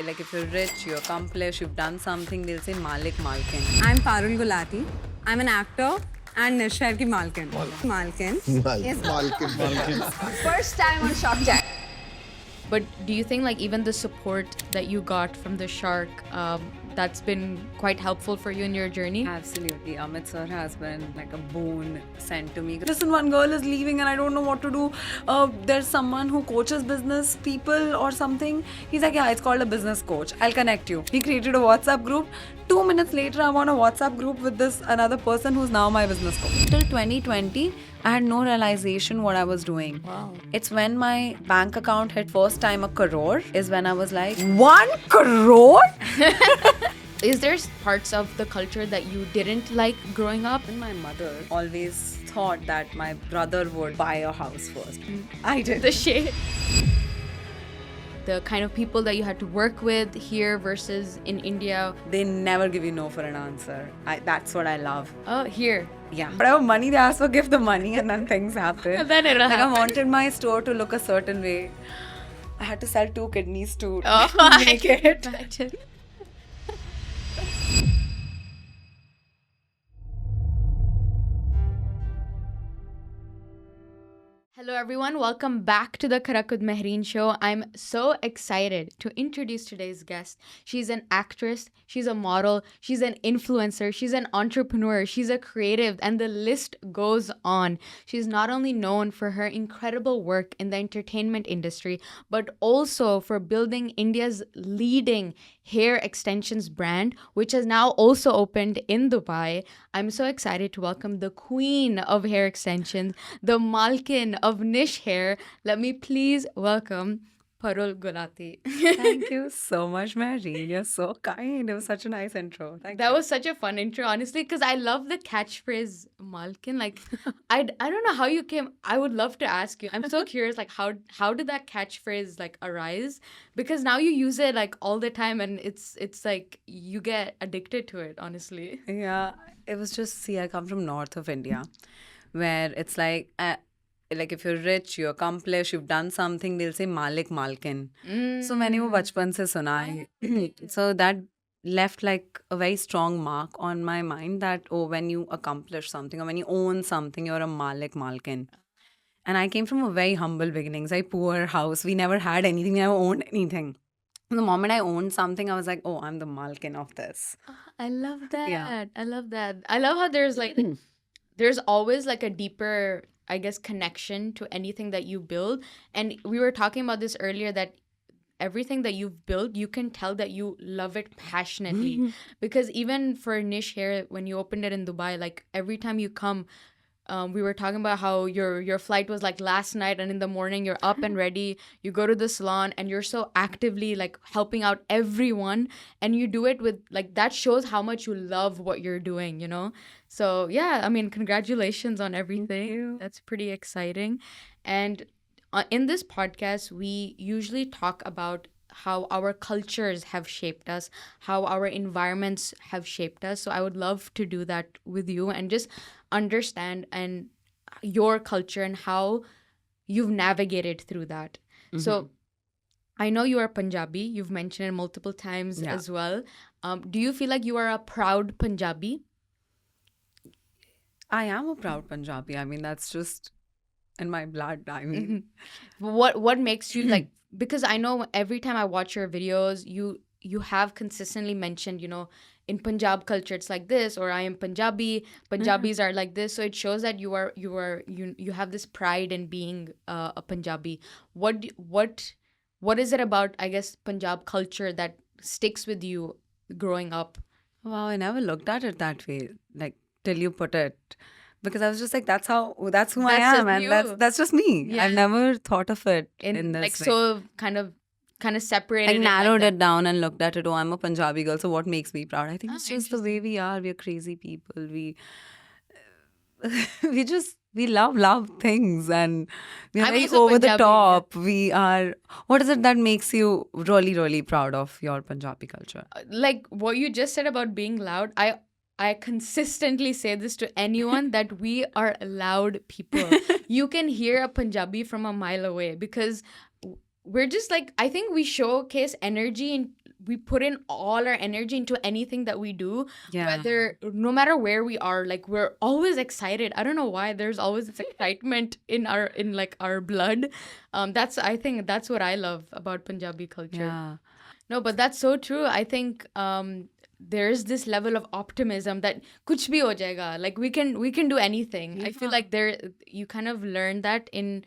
Like if you're rich, you're accomplished, you've done something, they'll say Malik Malkin. I'm Parul Gulati. I'm an actor and Nish Hair ki Malkin. Malkin. Yes. Malkin. First time on Shark Tank. But do you think like even the support that you got from the shark, that's been quite helpful for you in your journey? Absolutely. Amit sir has been like a boon sent to me. Listen, one girl is leaving and I don't know what to do. There's someone who coaches business people or something. He's like, yeah, it's called a business coach. I'll connect you. He created a WhatsApp group. 2 minutes later, I'm on a WhatsApp group with this another person who's now my business coach. Till 2020, I had no realization what I was doing. Wow. It's when my bank account hit first time a crore is when I was like, 1 crore? Is there parts of the culture that you didn't like growing up? My mother always thought that my brother would buy a house first. I did. The shade. The kind of people that you had to work with here versus in India. They never give you no for an answer. That's what I love. Oh, here. Yeah. But I have money, they ask for give the money and then things happen. And then it'll like happen. I wanted my store to look a certain way. I had to sell 2 kidneys to Oh, make it. Imagine. Hello everyone, welcome back to the Karak with Mahreen show. I'm so excited to introduce today's guest. She's an actress, she's a model, she's an influencer, she's an entrepreneur, she's a creative, and the list goes on. She's not only known for her incredible work in the entertainment industry, but also for building India's leading hair extensions brand, which has now also opened in Dubai. I'm so excited to welcome the queen of hair extensions, the Malkin of Nish Hair. Let me please welcome Parul Gulati. Thank you so much, Mahreen. You're so kind. It was such a nice intro. Thank That you. was such a fun intro, honestly, because I love the catchphrase Malkin. Like, I don't know how you came. I would love to ask you. I'm so curious, like, how did that catchphrase like arise? Because now you use it like all the time, and it's like you get addicted to it. Honestly. Yeah, it was just, see, I come from north of India, where it's like if you're rich, you're accomplished, you've done something, they'll say Malik Malkin. So मैंने वो बचपन से सुना है. So that left like a very strong mark on my mind that, oh, when you accomplish something or when you own something, you're a Malik Malkin. And I came from a very humble beginnings, a poor house. We never had anything, we never owned anything. The moment I owned something, I was like, oh, I'm the Malkin of this. I love that. Yeah. I love that. I love how there's like there's always like a deeper, I guess, connection to anything that you build. And we were talking about this earlier that everything that you've built, you can tell that you love it passionately. Because even for Nish Hair, when you opened it in Dubai, like every time you come, we were talking about how your flight was like last night, and in the morning you're up and ready, you go to the salon and you're so actively like helping out everyone, and you do it with like, that shows how much you love what you're doing, you know? So yeah, I mean, congratulations on everything. you. That's pretty exciting. And in this podcast, we usually talk about how our cultures have shaped us, how our environments have shaped us. So I would love to do that with you and just understand and your culture and how you've navigated through that. So I know you are Punjabi. You've mentioned it multiple times Yeah. as well. Do you feel like you are a proud Punjabi? I am a proud Punjabi. I mean, that's just in my blood. I mean, What makes you like, because I know every time I watch your videos, you have consistently mentioned, you know, in Punjab culture it's like this, or I am Punjabi, Punjabis are like this. So it shows that you have this pride in being a Punjabi. What is it about, I guess, Punjab culture that sticks with you growing up? wow, I never looked at it that way, like till you put it. Because I was just like, that's who I That's just am, and you. that's just me. Yeah. I've never thought of it in this like way. so kind of separated Like it narrowed that. it down and looked at it. Oh, I'm a Punjabi girl, so what makes me proud? I think Ah, it's just the way we are. We're crazy people. We love things, and we're I'm very also over the Punjabi, yeah. top. We are. What is it that makes you really proud of your Punjabi culture? Like what you just said about being loud, I consistently say this to anyone that we are loud people. You can hear a Punjabi from a mile away because we're just like, I think we showcase energy in we put in all our energy into anything that we do, Yeah. whether no matter where we are, like we're always excited. I don't know why there's always this excitement in our blood. I think that's what I love about Punjabi culture. Yeah. No, but that's so true. I think there's this level of optimism that kuch bhi ho jayega. Like we can do anything. I feel like you kind of learn that in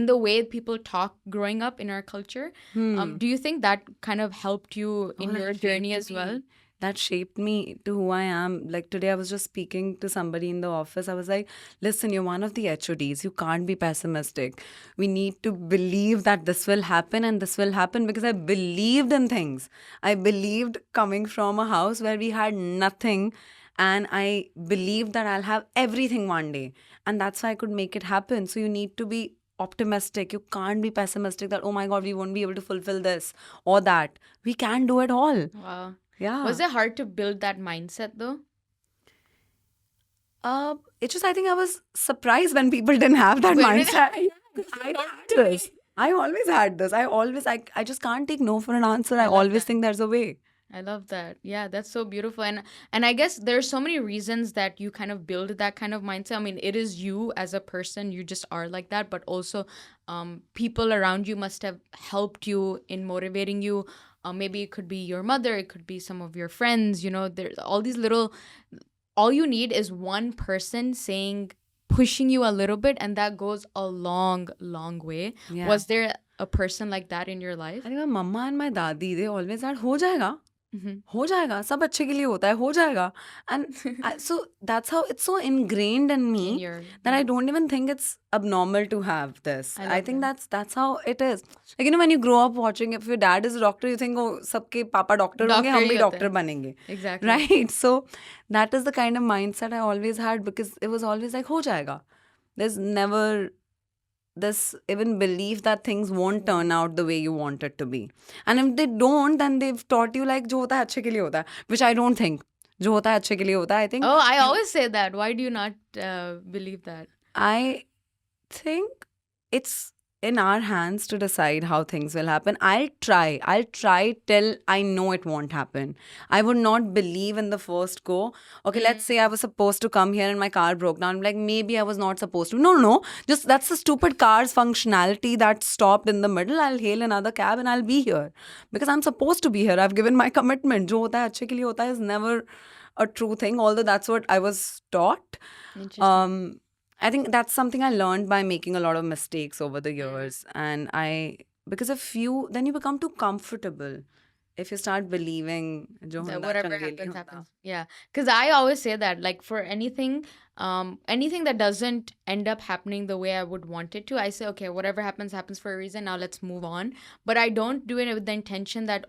the way people talk growing up in our culture. Do you think that kind of helped you in that your journey as well? That shaped me to who I am. Like today, I was just speaking to somebody in the office. I was like, listen, you're one of the HODs. You can't be pessimistic. We need to believe that this will happen and this will happen because I believed in things. I believed coming from a house where we had nothing, and I believed that I'll have everything one day. And that's why I could make it happen. So you need to be optimistic. You can't be pessimistic that, oh my God, we won't be able to fulfill this or that. We can do it all. Wow. Yeah. Was it hard to build that mindset though? It's just, I think I was surprised when people didn't have that mindset. I had this. I always had this. I just can't take no for an answer. I always think there's a way. I love that. Yeah, that's so beautiful. And I guess there's so many reasons that you kind of build that kind of mindset. I mean, it is you as a person, you just are like that, but also people around you must have helped you in motivating you. Maybe it could be your mother, it could be some of your friends, there's all these all you need is one person pushing you a little bit, and that goes a long, long way. Yeah. Was there a person like that in your life? I think my mama and my dadi, they always said, हो जाएगा. हो जाएगा, सब अच्छे के लिए होता है, हो जाएगा. And so that's how it's so ingrained in me that I don't even think it's abnormal to have this. I think that's how it is. Like, when you grow up watching, if your dad is a doctor, you think, oh, सबके पापा doctor होंगे, हम भी doctor बनेंगे. Exactly. Right? So that is the kind of mindset I always had, because it was always like, हो जाएगा. There's never this even belief that things won't turn out the way you want it to be. And if they don't, then they've taught you like जो होता है अच्छे के लिए होता है, which I don't think. जो होता है अच्छे के लिए होता है, I think. Oh, I always say that. Why do you not believe that? I think it's in our hands to decide how things will happen. I'll try till I know it won't happen. I would not believe in the first go. Okay, let's say I was supposed to come here and my car broke down. I'm like, maybe I was not supposed to. No. Just that's the stupid car's functionality that stopped in the middle. I'll hail another cab and I'll be here. Because I'm supposed to be here. I've given my commitment. जो होता है अच्छे के लिए होता है is never a true thing. Although that's what I was taught. I think that's something I learned by making a lot of mistakes over the years. And because then you become too comfortable if you start believing that whatever happens, happens. Yeah. Because I always say that, like, for anything that doesn't end up happening the way I would want it to, I say, okay, whatever happens, happens for a reason. Now let's move on. But I don't do it with the intention that,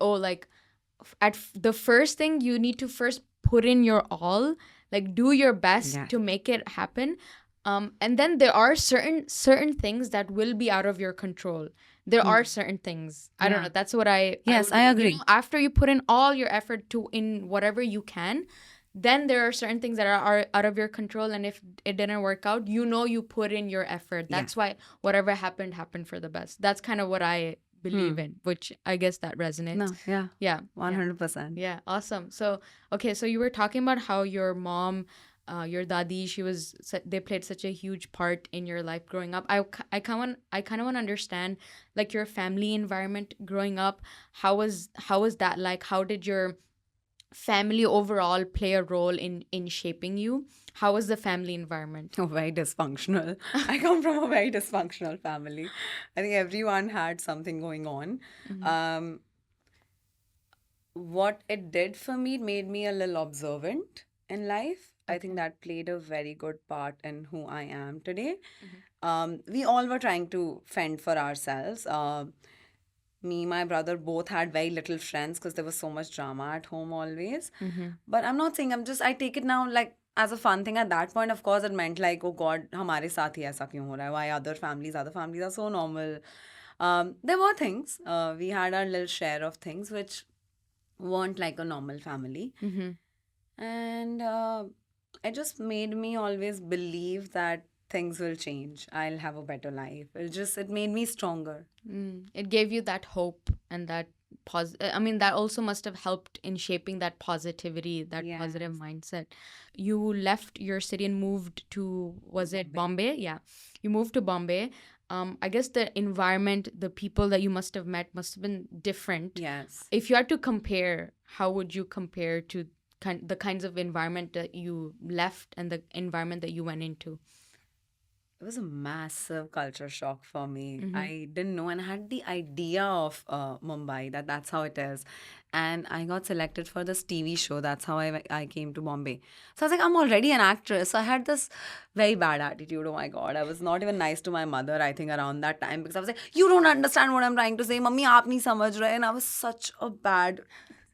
at the first thing, you need to first put in your all, like do your best to make it happen. And then there are certain things that will be out of your control. There are certain things. I don't know. That's what I agree. After you put in all your effort in whatever you can, then there are certain things that are out of your control. And if it didn't work out, you put in your effort. That's why whatever happened for the best. That's kind of what I believe in, which I guess that resonates. No, yeah. 100%. Yeah, awesome. So, okay, so you were talking about how your mom, your dadi, they played such a huge part in your life growing up. I kind of want to understand, like, your family environment growing up. How was that like? How did your family overall play a role in shaping you? How was the family environment? Oh, very dysfunctional. I come from a very dysfunctional family. I think everyone had something going on. What it did for me, it made me a little observant in life. I think that played a very good part in who I am today. We all were trying to fend for ourselves. Me, my brother both had very little friends because there was so much drama at home always. But I'm not saying, I take it now like as a fun thing. At that point, of course, it meant like, oh God, हमारे साथ ही ऐसा क्यों हो रहा है? Why other families are so normal. There were things. We had our little share of things which weren't like a normal family. And it just made me always believe that things will change. I'll have a better life. It made me stronger. It gave you that hope and that that also must have helped in shaping that positivity, that positive mindset. You left your city and moved to, was it Bombay? Yeah. You moved to Bombay. I guess the environment, the people that you must have met must have been different. Yes. If you had to compare, how would you compare to the kinds of environment that you left and the environment that you went into? It was a massive culture shock for me. I didn't know, and I had the idea of Mumbai, that's how it is. And I got selected for this TV show. That's how I came to Bombay. So I was like, I'm already an actress. So I had this very bad attitude. Oh my God. I was not even nice to my mother, I think, around that time, because I was like, you don't understand what I'm trying to say. Mummy, aap nahi samajh rahe. And I was such a bad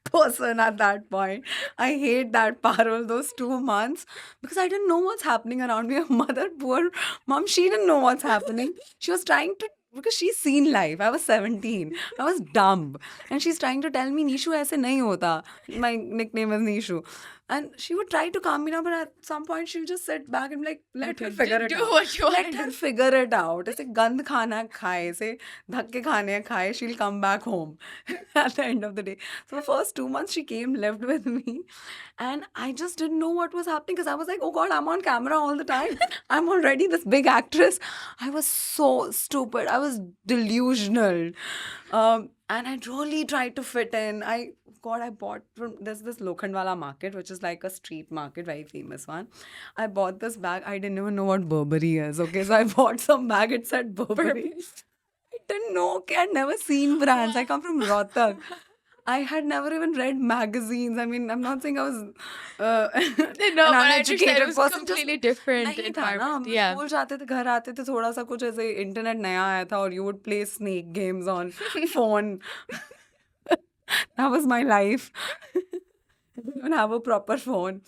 person at that point. I hate that, Parul, those 2 months, because I didn't know what's happening around me. My mother, poor mom, she didn't know what's happening. She was trying to, because she's seen life. I was 17. I was dumb. And she's trying to tell me, Nishu, aise nahi hota. My nickname is Nishu. And she would try to calm me down, but at some point she'll just sit back and be like, let her figure it do out. what you Let want. her figure it out. Aise gand khana hai, khaye. Aise dhakke khane hai, khaye. She'll come back home at the end of the day. So the first 2 months she came, lived with me. And I just didn't know what was happening, because I was like, oh God, I'm on camera all the time. I'm already this big actress. I was so stupid. I was delusional. And I really tried to fit in. I bought from this Lokhandwala market, which is like a street market, very famous one. I bought this bag. I didn't even know what Burberry is. Okay, so I bought some bag. It said Burberry. I didn't know. Okay, I'd never seen brands. I come from Rohtak. I had never even read magazines. I mean, I'm not saying I was No, an but I understand uneducated it was person. completely different नहीं था ना, environment. हम Yeah. School जाते थे, घर आते थे, थोड़ा सा कुछ ऐसे इंटरनेट नया आया था, और you would play snake games on phone. That was my life. I didn't even have a proper phone.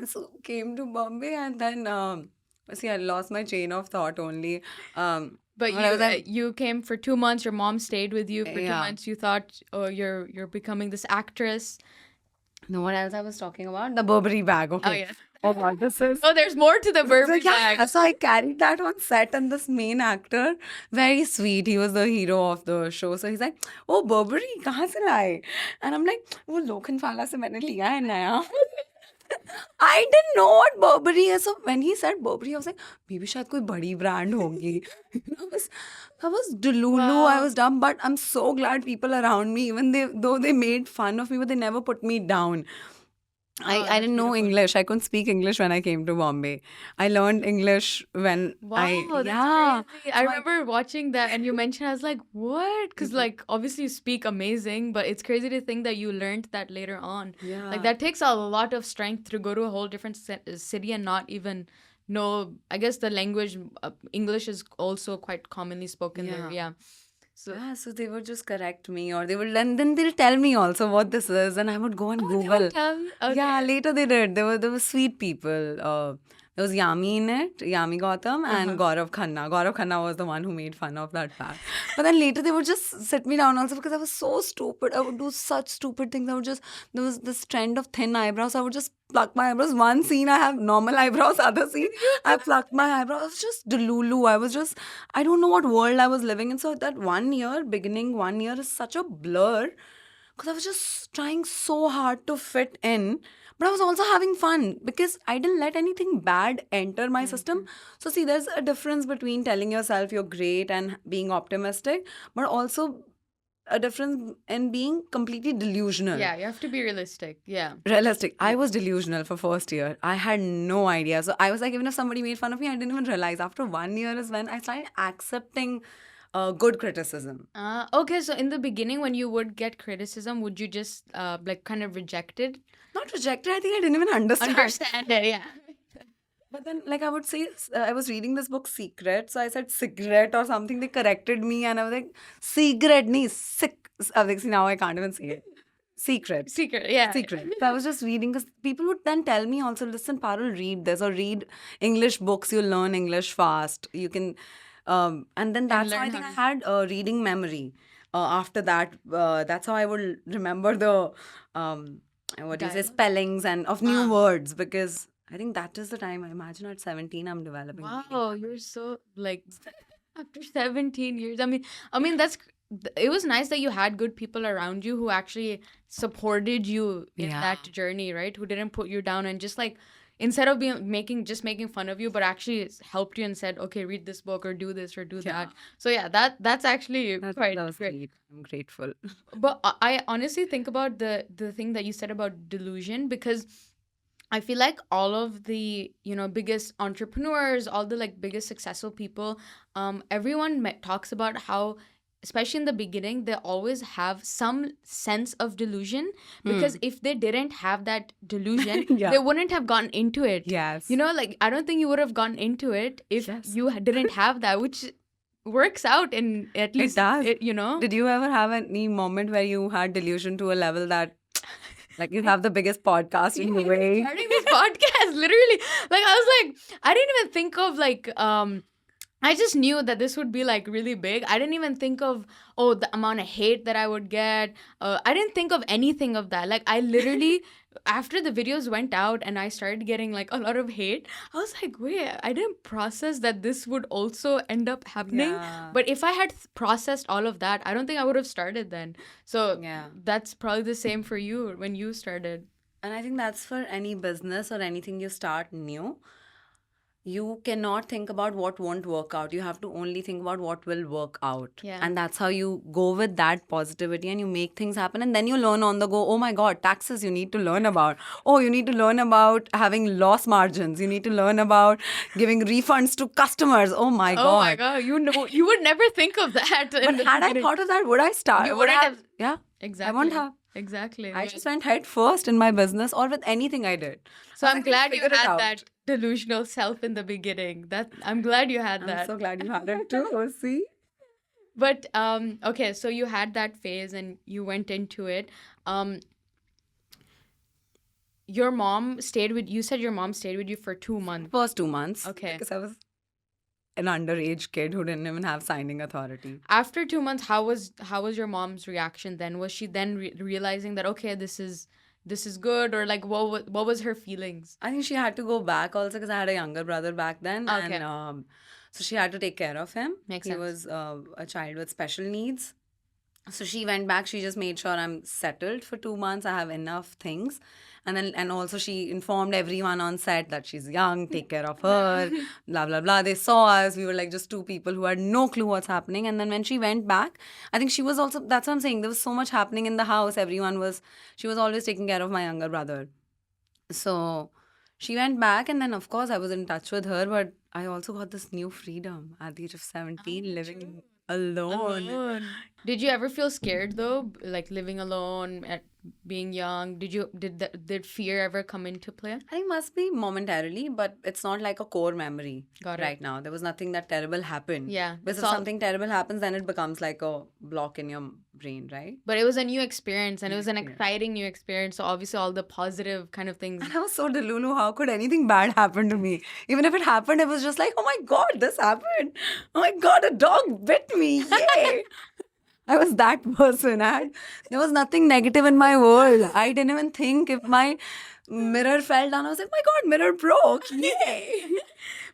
So came to Bombay, and then see, I lost my chain of thought only. But when I was at- you came for 2 months. Your mom stayed with you for 2 Yeah. months. You thought, oh, you're becoming this actress. No, what else I was talking about? The Burberry bag. Okay. Oh yeah. Oh God, this is. Oh, there's more to the Burberry So, yeah, bag. so I carried that on set, and this main actor, very sweet, he was the hero of the show. So he's like, oh, Burberry, kahan se laye? And I'm like, oh, Lokhandwala se maine liya hai naya. I didn't know what Burberry is. So when he said Burberry, I was like, maybe shayad koi badi brand hogi. I was delulu, I was dumb, but I'm so glad people around me, even though they made fun of me, but they never put me down. I didn't know English. I couldn't speak English when I came to Bombay. I learned English when Wow, that's crazy. I remember watching that, and you mentioned, I was like, what? Because like obviously you speak amazing, but it's crazy to think that you learned that later on. Yeah. Like that takes a lot of strength to go to a whole different city and not even know. I guess the language, English is also quite commonly spoken there. Yeah. So they would just correct me, or then they'll tell me also what this is, and I would go and Google. Okay. Yeah, later they did. There were sweet people. There was Yami in it, Yami Gautam, and Gaurav Khanna. Gaurav Khanna was the one who made fun of that fact. But then later they would just sit me down also, because I was so stupid. I would do such stupid things. There was this trend of thin eyebrows. I would just pluck my eyebrows. One scene I have normal eyebrows, other scene I plucked my eyebrows. I was just delulu. I don't know what world I was living in. So that 1 year is such a blur, because I was just trying so hard to fit in, but I was also having fun, because I didn't let anything bad enter my system. So see, there's a difference between telling yourself you're great and being optimistic, but also a difference in being completely delusional. Yeah, you have to be realistic. Yeah. Realistic. I was delusional for first year. I had no idea. So I was like, even if somebody made fun of me, I didn't even realize. After 1 year is when I started accepting good criticism. Okay, so in the beginning, when you would get criticism, would you just like kind of reject it? Not rejected. I think I didn't even understand. Understand it, yeah. But then, like, I would say, I was reading this book, Secret. So I said cigarette or something. They corrected me, and I was like, cigarette, nahi, sick. I was like, see, now I can't even say it. Secret. Secret, yeah. Secret. So I was just reading, because people would then tell me also, listen, Parul, read this, or read English books. You'll learn English fast. You can, and then that's how I think I had reading memory. After that, that's how I would remember the, what do you say, spellings and of new words, because I think that is the time. I imagine at 17 I'm developing. Wow, you're so like after 17 years. I mean that's it was nice that you had good people around you who actually supported you in that journey, right? Who didn't put you down and just like, instead of making fun of you, but actually helped you and said, okay, read this book or do this or do that. So yeah, that's actually quite that was great. I'm grateful. But I honestly think about the thing that you said about delusion, because I feel like all of the, biggest entrepreneurs, all the like biggest successful people, everyone talks about how, especially in the beginning, they always have some sense of delusion, because if they didn't have that delusion, they wouldn't have gotten into it. Yes. Like, I don't think you would have gotten into it if you didn't have that, which works out in at least, it does. Did you ever have any moment where you had delusion to a level that, like, you have the biggest podcast in the way? Starting this podcast, literally. Like, I was like, I didn't even think of, like, I just knew that this would be, like, really big. I didn't even think of, the amount of hate that I would get. I didn't think of anything of that. Like, I literally, after the videos went out and I started getting, like, a lot of hate, I was like, wait, I didn't process that this would also end up happening. Yeah. But if I had processed all of that, I don't think I would have started then. So that's probably the same for you when you started. And I think that's for any business or anything you start new. You cannot think about what won't work out. You have to only think about what will work out. Yeah. And that's how you go with that positivity and you make things happen. And then you learn on the go, oh my God, taxes you need to learn about. Oh, you need to learn about having loss margins. You need to learn about giving refunds to customers. Oh my God. Oh my God. You would never think of that. But had I thought of that, would I start? You wouldn't have. Yeah. Exactly. I won't have. Exactly. I just went head first in my business or with anything I did. So I'm glad you had that delusional self in the beginning. I'm glad you had that. I'm so glad you had it too. See? But okay, so you had that phase and you went into it. Your mom stayed with you. Said your mom stayed with you for 2 months. First 2 months. Okay. Because I was an underage kid who didn't even have signing authority. After 2 months, how was your mom's reaction then? Was she then realizing that, okay, this is good, or like what was her feelings? I think she had to go back also because I had a younger brother back then. Okay. And so she had to take care of him. Makes he sense. was a child with special needs. So she went back. She just made sure I'm settled for 2 months. I have enough things. And also she informed everyone on set that she's young, take care of her, blah, blah, blah. They saw us. We were like just two people who had no clue what's happening. And then when she went back, I think she was also, that's what I'm saying. There was so much happening in the house. She was always taking care of my younger brother. So she went back, and then of course I was in touch with her, but I also got this new freedom at the age of 17, living alone. Did you ever feel scared though, like living alone at being young? Did fear ever come into play? I think must be momentarily, but it's not like a core memory. Got it. Right now. There was nothing that terrible happened. Yeah, Because if something terrible happens, then it becomes like a block in your brain, right? But it was a new experience, and it was an exciting new experience. So obviously all the positive kind of things. And I was so delulu. How could anything bad happen to me? Even if it happened, it was just like, oh my God, this happened. Oh my God, a dog bit me. Yay. I was that person. There was nothing negative in my world. I didn't even think if my mirror fell down. I was like, my God, mirror broke. Yay.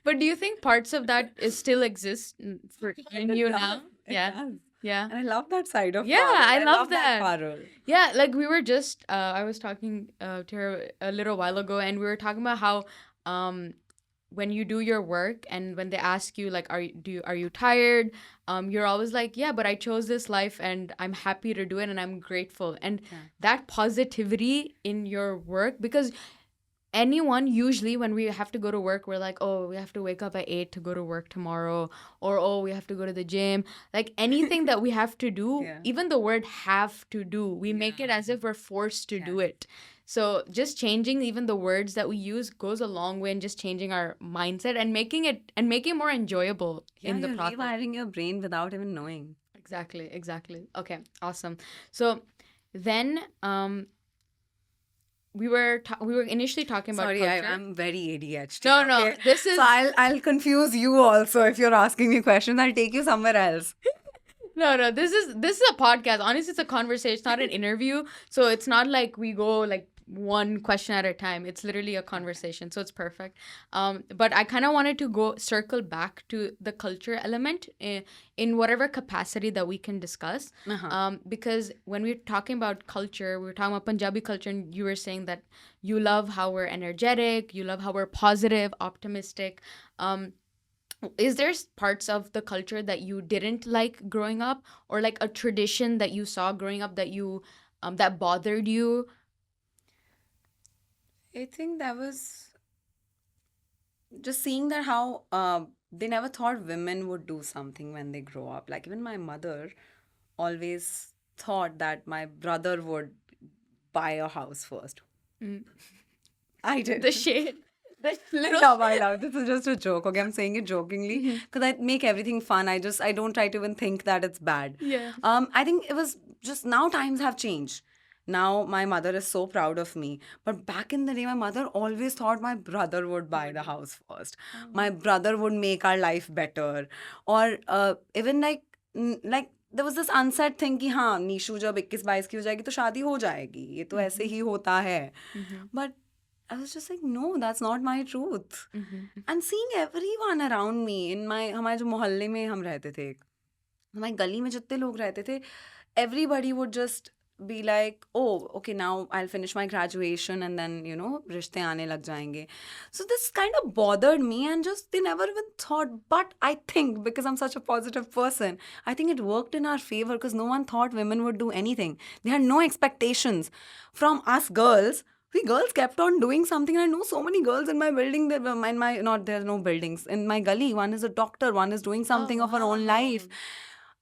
But do you think parts of that still exist in you now? Yeah. Yeah. And I love that side of Yeah, Parul. I love that. Parul. Yeah, like we were just, I was talking to her a little while ago, and we were talking about how when you do your work and when they ask you, like, are you tired? You're always like, yeah, but I chose this life and I'm happy to do it and I'm grateful. And that positivity in your work, because anyone usually when we have to go to work, we're like, oh, we have to wake up at 8 to go to work tomorrow, or oh, we have to go to the gym. Like anything that we have to do, even the word have to do, we make it as if we're forced to do it. So just changing even the words that we use goes a long way in just changing our mindset and making it more enjoyable in the process. You're rewiring your brain without even knowing. Exactly. Okay, awesome. So then we were initially talking about Sorry, culture. I'm very ADHD. No, okay? this is... So I'll confuse you also if you're asking me questions. I'll take you somewhere else. No, this is a podcast. Honestly, it's a conversation. It's not an interview. So it's not like we go like one question at a time. It's literally a conversation, so it's perfect. But I kind of wanted to circle back to the culture element in whatever capacity that we can discuss. Because when we're talking about culture, we were talking about Punjabi culture, and you were saying that you love how we're energetic, you love how we're positive, optimistic. Is there parts of the culture that you didn't like growing up, or like a tradition that you saw growing up that you that bothered you? I think that was just seeing that how they never thought women would do something when they grow up. Like even my mother always thought that my brother would buy a house first. I did. The shade. The little Love, I love. This is just a joke. Okay, I'm saying it jokingly because I make everything fun. I don't try to even think that it's bad. Yeah. I think it was just now times have changed. Now my mother is so proud of me. But back in the day, my mother always thought my brother would buy the house first. My brother would make our life better. Or even like there was this unsaid thing कि हाँ नीशू जब 21-22 की हो जाएगी तो शादी हो जाएगी. ये तो ऐसे ही होता है. But I was just like, no, that's not my truth. And seeing everyone around me हमारे जो मोहल्ले में हम रहते थे, हमारी गली में जितने लोग रहते थे, everybody would just be like, oh, okay, now I'll finish my graduation and then, रिश्ते आने लग जाएंगे. So this kind of bothered me and just they never even thought. But I think because I'm such a positive person, I think it worked in our favor because no one thought women would do anything. They had no expectations from us girls. We girls kept on doing something. I know so many girls in my building that there's no buildings. In my gully, one is a doctor, one is doing something of her own life.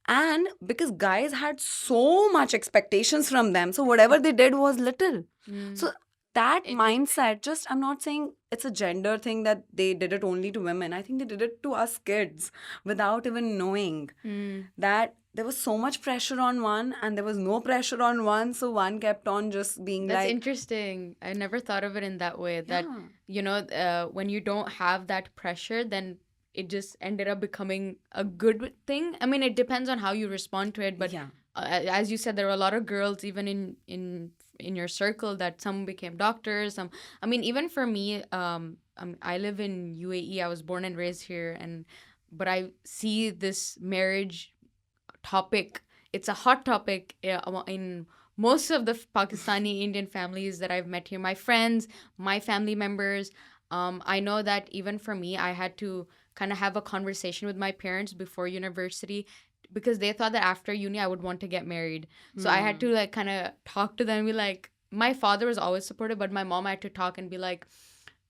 And because guys had so much expectations from them, so whatever they did was little. So that mindset, just I'm not saying it's a gender thing that they did it only to women. I think they did it to us kids without even knowing that there was so much pressure on one and there was no pressure on one. So one kept on just being That's like... interesting. I never thought of it in that way. That, when you don't have that pressure, then it just ended up becoming a good thing. I mean, it depends on how you respond to it. But as you said, there were a lot of girls even in your circle that some became doctors. I mean, even for me, I live in UAE. I was born and raised here, but I see this marriage topic. It's a hot topic in most of the Pakistani Indian families that I've met here. My friends, my family members. I know that even for me, I had to kind of have a conversation with my parents before university because they thought that after uni I would want to get married. So I had to like kind of talk to them and be like, my father was always supportive, but my mom, I had to talk and be like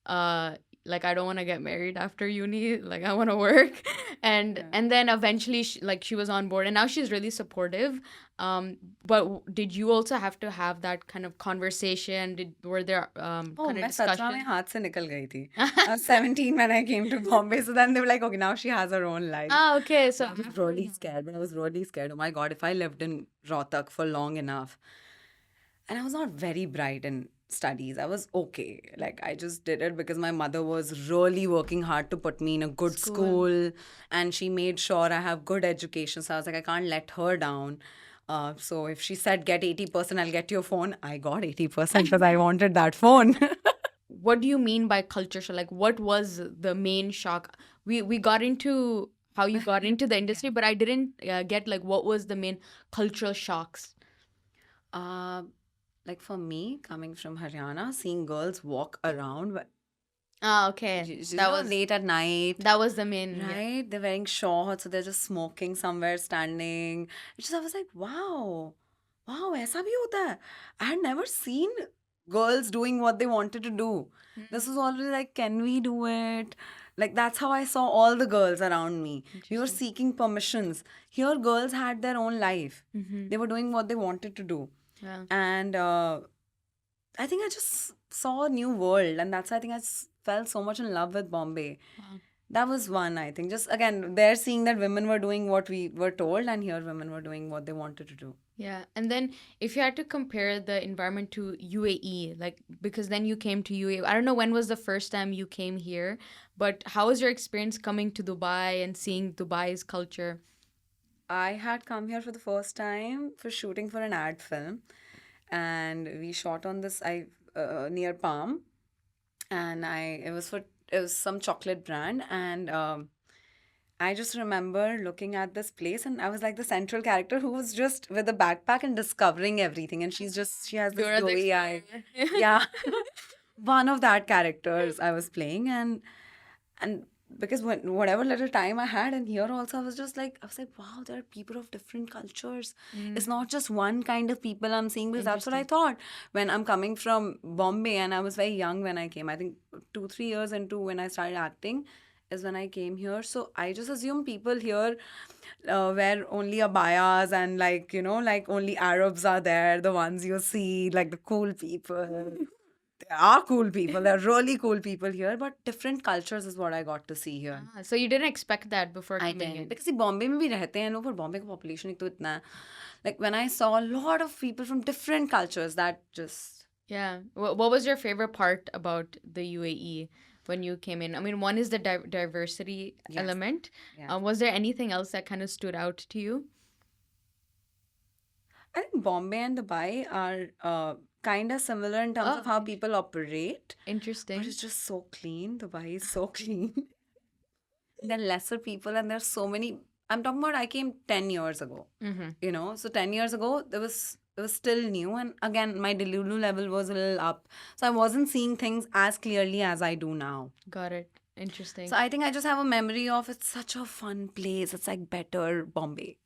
I don't want to get married after uni, like I want to work. And then eventually she was on board and now she's really supportive. But did you also have to have that kind of conversation? Were there kind of discussions? मैं हाथ से निकल गई थी. I was 17 when I came to Bombay. So then they were like, okay, now she has her own life. Okay. So I was really scared. I was really scared. Oh my God, if I lived in Rohtak for long enough. And I was not very bright in studies. I was okay. Like I just did it because my mother was really working hard to put me in a good school and she made sure I have good education. So I was like, I can't let her down. So if she said get 80%, I'll get your phone. I got 80% because I wanted that phone. What do you mean by culture shock? Like what was the main shock? We got into how you got into the industry, but I didn't get like what was the main cultural shocks? Like for me, coming from Haryana, seeing girls walk around. Okay. That was late at night. That was the main. Right? They're wearing shorts, so they're just smoking somewhere, standing. I was like, wow, ऐसा भी होता है. I had never seen girls doing what they wanted to do. This was always like, can we do it? Like that's how I saw all the girls around me. We were seeking permissions. Here, girls had their own life. They were doing what they wanted to do. Yeah. And I think I just saw a new world, and that's why I think I fell so much in love with Bombay. Wow. That was one, I think. Just again, they're seeing that women were doing what we were told, and here women were doing what they wanted to do. Yeah. And then if you had to compare the environment to UAE, like because then you came to UAE. I don't know when was the first time you came here, but how was your experience coming to Dubai and seeing Dubai's culture? I had come here for the first time for shooting for an ad film, and we shot on this. near Palm, and it was some chocolate brand, and I just remember looking at this place, and I was like the central character who was just with a backpack and discovering everything, and she has this Dora the doughy eye. Explorer. Yeah, one of that characters I was playing, and because whatever little time I had, and here also I was like, wow, there are people of different cultures. It's not just one kind of people I'm seeing, because that's what I thought when I'm coming from Bombay, and I was very young when I came. I think 2-3 years into when I started acting is when I came here. So I just assume people here wear only abayas, and like only Arabs are there, the ones you see, like the cool people. There are cool people. There are really cool people here, but different cultures is what I got to see here. So you didn't expect that before I coming didn't. in. Because see, Bombay में भी रहते हैं लोग, पर Bombay का population एक तो इतना है. Like when I saw a lot of people from different cultures, that just... Yeah. What was your favorite part about the UAE when you came in? I mean, one is the diversity Yes. element. Yeah. Was there anything else that kind of stood out to you? I think Bombay and Dubai are kind of similar in terms of how people operate. Interesting. But it's just so clean. Dubai is so clean. There are lesser people, and there's so many. I'm talking about I came 10 years ago. So 10 years ago, it was still new. And again, my delulu level was a little up. So I wasn't seeing things as clearly as I do now. Got it. Interesting. So I think I just have a memory of it's such a fun place. It's like better Bombay.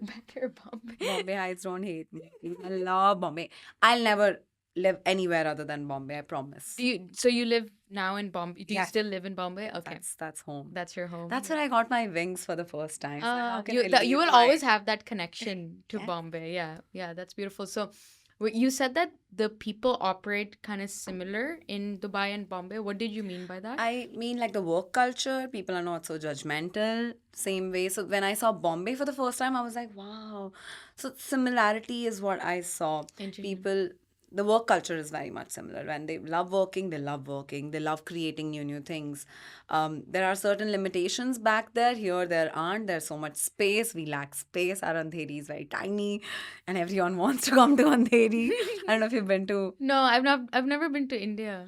Better Bombay. Bombay Heights don't hate me. I love Bombay. I'll never live anywhere other than Bombay, I promise. So you live now in Bombay? Do you Yes. still live in Bombay? Okay. That's home. That's your home. That's where I got my wings for the first time. So how can I you will leave always my- have that connection to Yes. Bombay. Yeah, that's beautiful. So you said that the people operate kind of similar in Dubai and Bombay. What did you mean by that? I mean, like the work culture, people are not so judgmental, same way. So when I saw Bombay for the first time, I was like, wow. So similarity is what I saw. Interesting. People, the work culture is very much similar. When they love working, they love working. They love creating new things. There are certain limitations back there. Here, there aren't. There's so much space. We lack space. Our Andheri is very tiny, and everyone wants to come to Andheri. I don't know if you've been to... No, I've never been to India.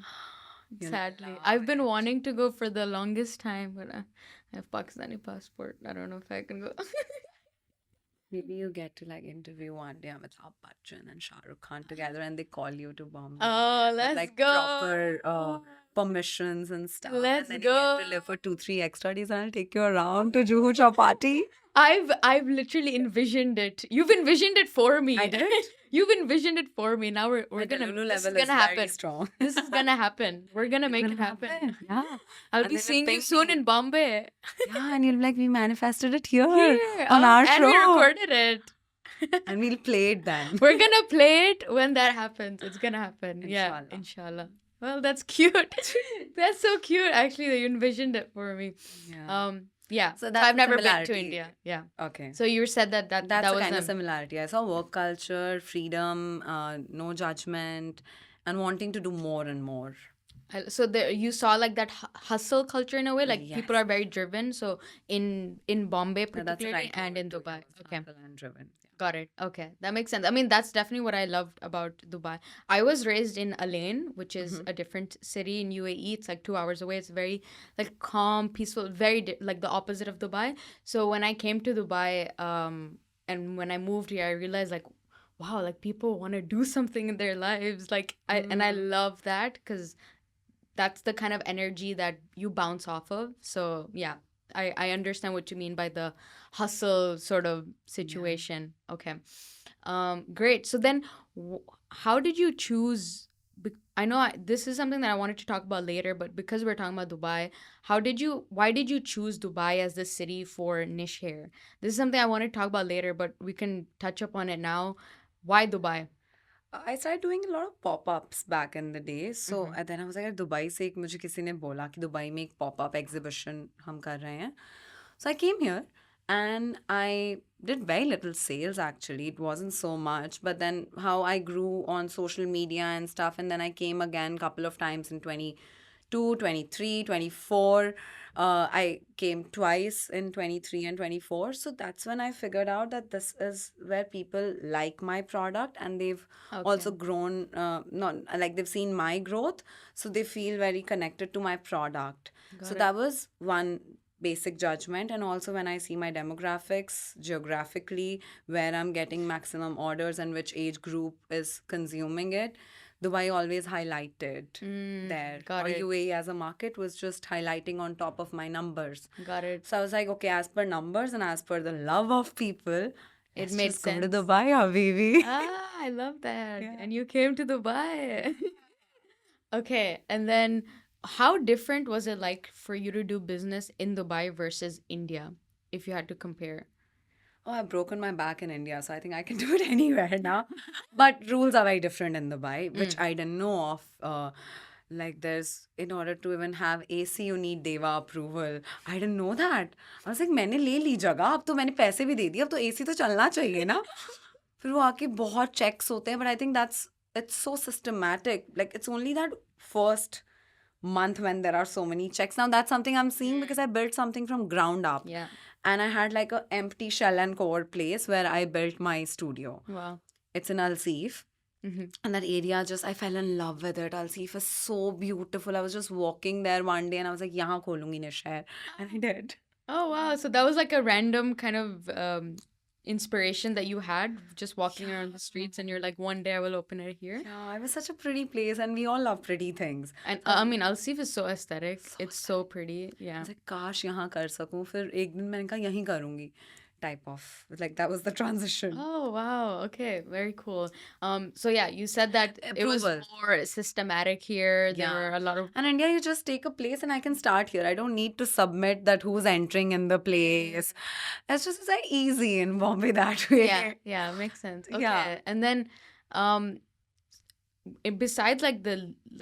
Sadly, I've been wanting to go for the longest time, but I have Pakistani passport. I don't know if I can go. Maybe you get to like interview one day Amitabh Bachchan and Shah Rukh Khan together, and they call you to Bombay. Oh, With, let's like go. proper permissions and stuff. Let's and then you go. get to live for 2-3 extra days, and I'll take you around to Juhu Chapati. I've literally envisioned it. You've envisioned it for me. I did? You've envisioned it for me. Now we're My gonna. Delulu This is level is gonna very happen. strong. This is gonna happen. We're gonna make it happen. Yeah. I'll And be then seeing you pink soon me. in Bombay. Yeah, and you'll be like, we manifested it here Here, on our show. and we recorded it. And we'll play it then. We're gonna play it when that happens. It's gonna happen. Yeah, Inshallah. inshallah. Well, that's cute. That's so cute. Actually, that you envisioned it for me. Yeah. Yeah. So that's I've the never been to similarity. India. Yeah. Okay. So you said that That's that the was kind of them. similarity. I saw work culture, freedom, no judgment, and wanting to do more and more. So there, you saw like that hustle culture in a way, like people Yes. are very driven. So in Bombay Yeah, that's the particularly right and word in to Dubai. use, Okay, hustle and driven. got it. Okay, that makes sense. I mean, that's definitely what I loved about Dubai. I was raised in Alain, which is a different city in UAE. It's like 2 hours away. It's very like calm, peaceful, very like the opposite of Dubai. So when I came to Dubai, and when I moved here, I realized like, wow, like people want to do something in their lives. Like I love that because that's the kind of energy that you bounce off of. So yeah, I understand what you mean by the hustle sort of situation. Okay. Great. So then how did you choose? I know this is something that I wanted to talk about later, but because we're talking about Dubai, why did you choose Dubai as the city for Nish Hair? This is something I want to talk about later, but we can touch up on it now. Why Dubai? I started doing a lot of pop-ups back in the day. So and then I was like, Dubai से एक मुझे किसी ने बोला कि Dubai में एक pop-up exhibition हम कर रहे हैं. So I came here and I did very little sales actually. It wasn't so much. But then how I grew on social media and stuff, and then I came again a couple of times in 22, 23, 24. I came twice in 23 and 24. So that's when I figured out that this is where people like my product, and they've also Okay. grown, not like they've seen my growth. So they feel very connected to my product. So Got it. that was one basic judgment. And also when I see my demographics geographically, where I'm getting maximum orders and which age group is consuming it, Dubai always highlighted there, Got or it. UAE as a market was just highlighting on top of my numbers. Got it. So I was like, okay, as per numbers and as per the love of people, It let's made just go to sense. Dubai, Habibi. Ah, I love that. Yeah. And you came to Dubai. Okay, and then how different was it like for you to do business in Dubai versus India, if you had to compare? Oh, I've broken my back in India, so I think I can do it anywhere now. But rules are very different in Dubai, which I didn't know of. Like there's, in order to even have AC, you need Deva approval. I didn't know that. I was like, मैंने ले ली जगह, अब तो मैंने पैसे भी दे दिए, अब तो AC तो चलना चाहिए ना. फिर वो आके बहुत checks होते हैं, but I think it's so systematic. Like it's only that first month when there are so many checks. Now that's something I'm seeing because I built something from ground up. Yeah. And I had like a empty shell and core place where I built my studio. Wow. It's in Al Seef. And that area, just I fell in love with it. Al Seef is so beautiful. I was just walking there one day and I was like, यहाँ खोलूंगी Nish Hair. And I did. Oh, wow. So that was like a random kind of inspiration that you had just walking around the streets, and you're like, one day I will open it here. Yeah, it was such a pretty place and we all love pretty things. And I mean, Al Seef is so aesthetic. It's so pretty. I Yeah. was like, काश यहाँ कर सकूं. फिर एक दिन मैंने कहा यहीं करूंगी. Type of, like that was the transition. Oh, wow. Okay. Very cool. So yeah, you said that it was Approval. more systematic here. There Yeah. were a lot of And India, you just take a place and I can start here. I don't need to submit that who's entering in the place. It's like easy in Bombay that way. yeah, makes sense. Okay. Yeah. And then besides like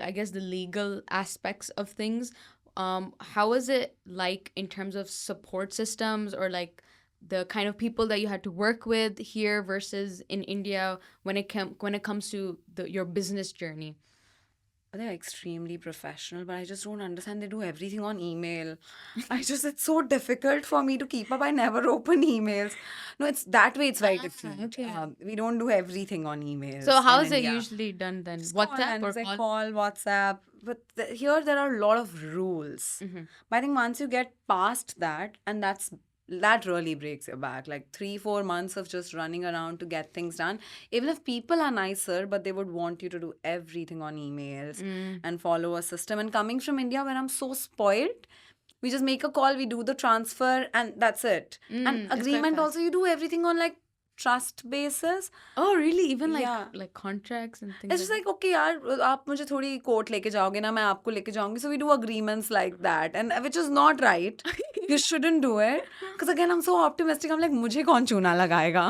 I guess the legal aspects of things, how is it like in terms of support systems, or like the kind of people that you had to work with here versus in India when it comes to your business journey? They're extremely professional, but I just don't understand. They do everything on email. It's so difficult for me to keep up. I never open emails. No, it's that way. It's very different. okay. We don't do everything on emails. So how in is it India. usually done then? Just WhatsApp call, or it's like call? call, WhatsApp. But here there are a lot of rules. But I think once you get past that, and that really breaks your back. Like 3-4 months of just running around to get things done. Even if people are nicer, but they would want you to do everything on emails and follow a system. And coming from India, where I'm so spoiled, we just make a call, we do the transfer, and that's it. And it's quite agreement fast. also, you do everything on like trust basis. Oh, really? Even like Yeah. like contracts and things It's just like, okay, यार आप मुझे थोड़ी court लेके जाओगे ना, मैं आपको लेके जाऊंगी. So we do agreements like that, and which is not right. You shouldn't do it. Because again, I'm so optimistic. I'm like, मुझे कौन चूना लगाएगा?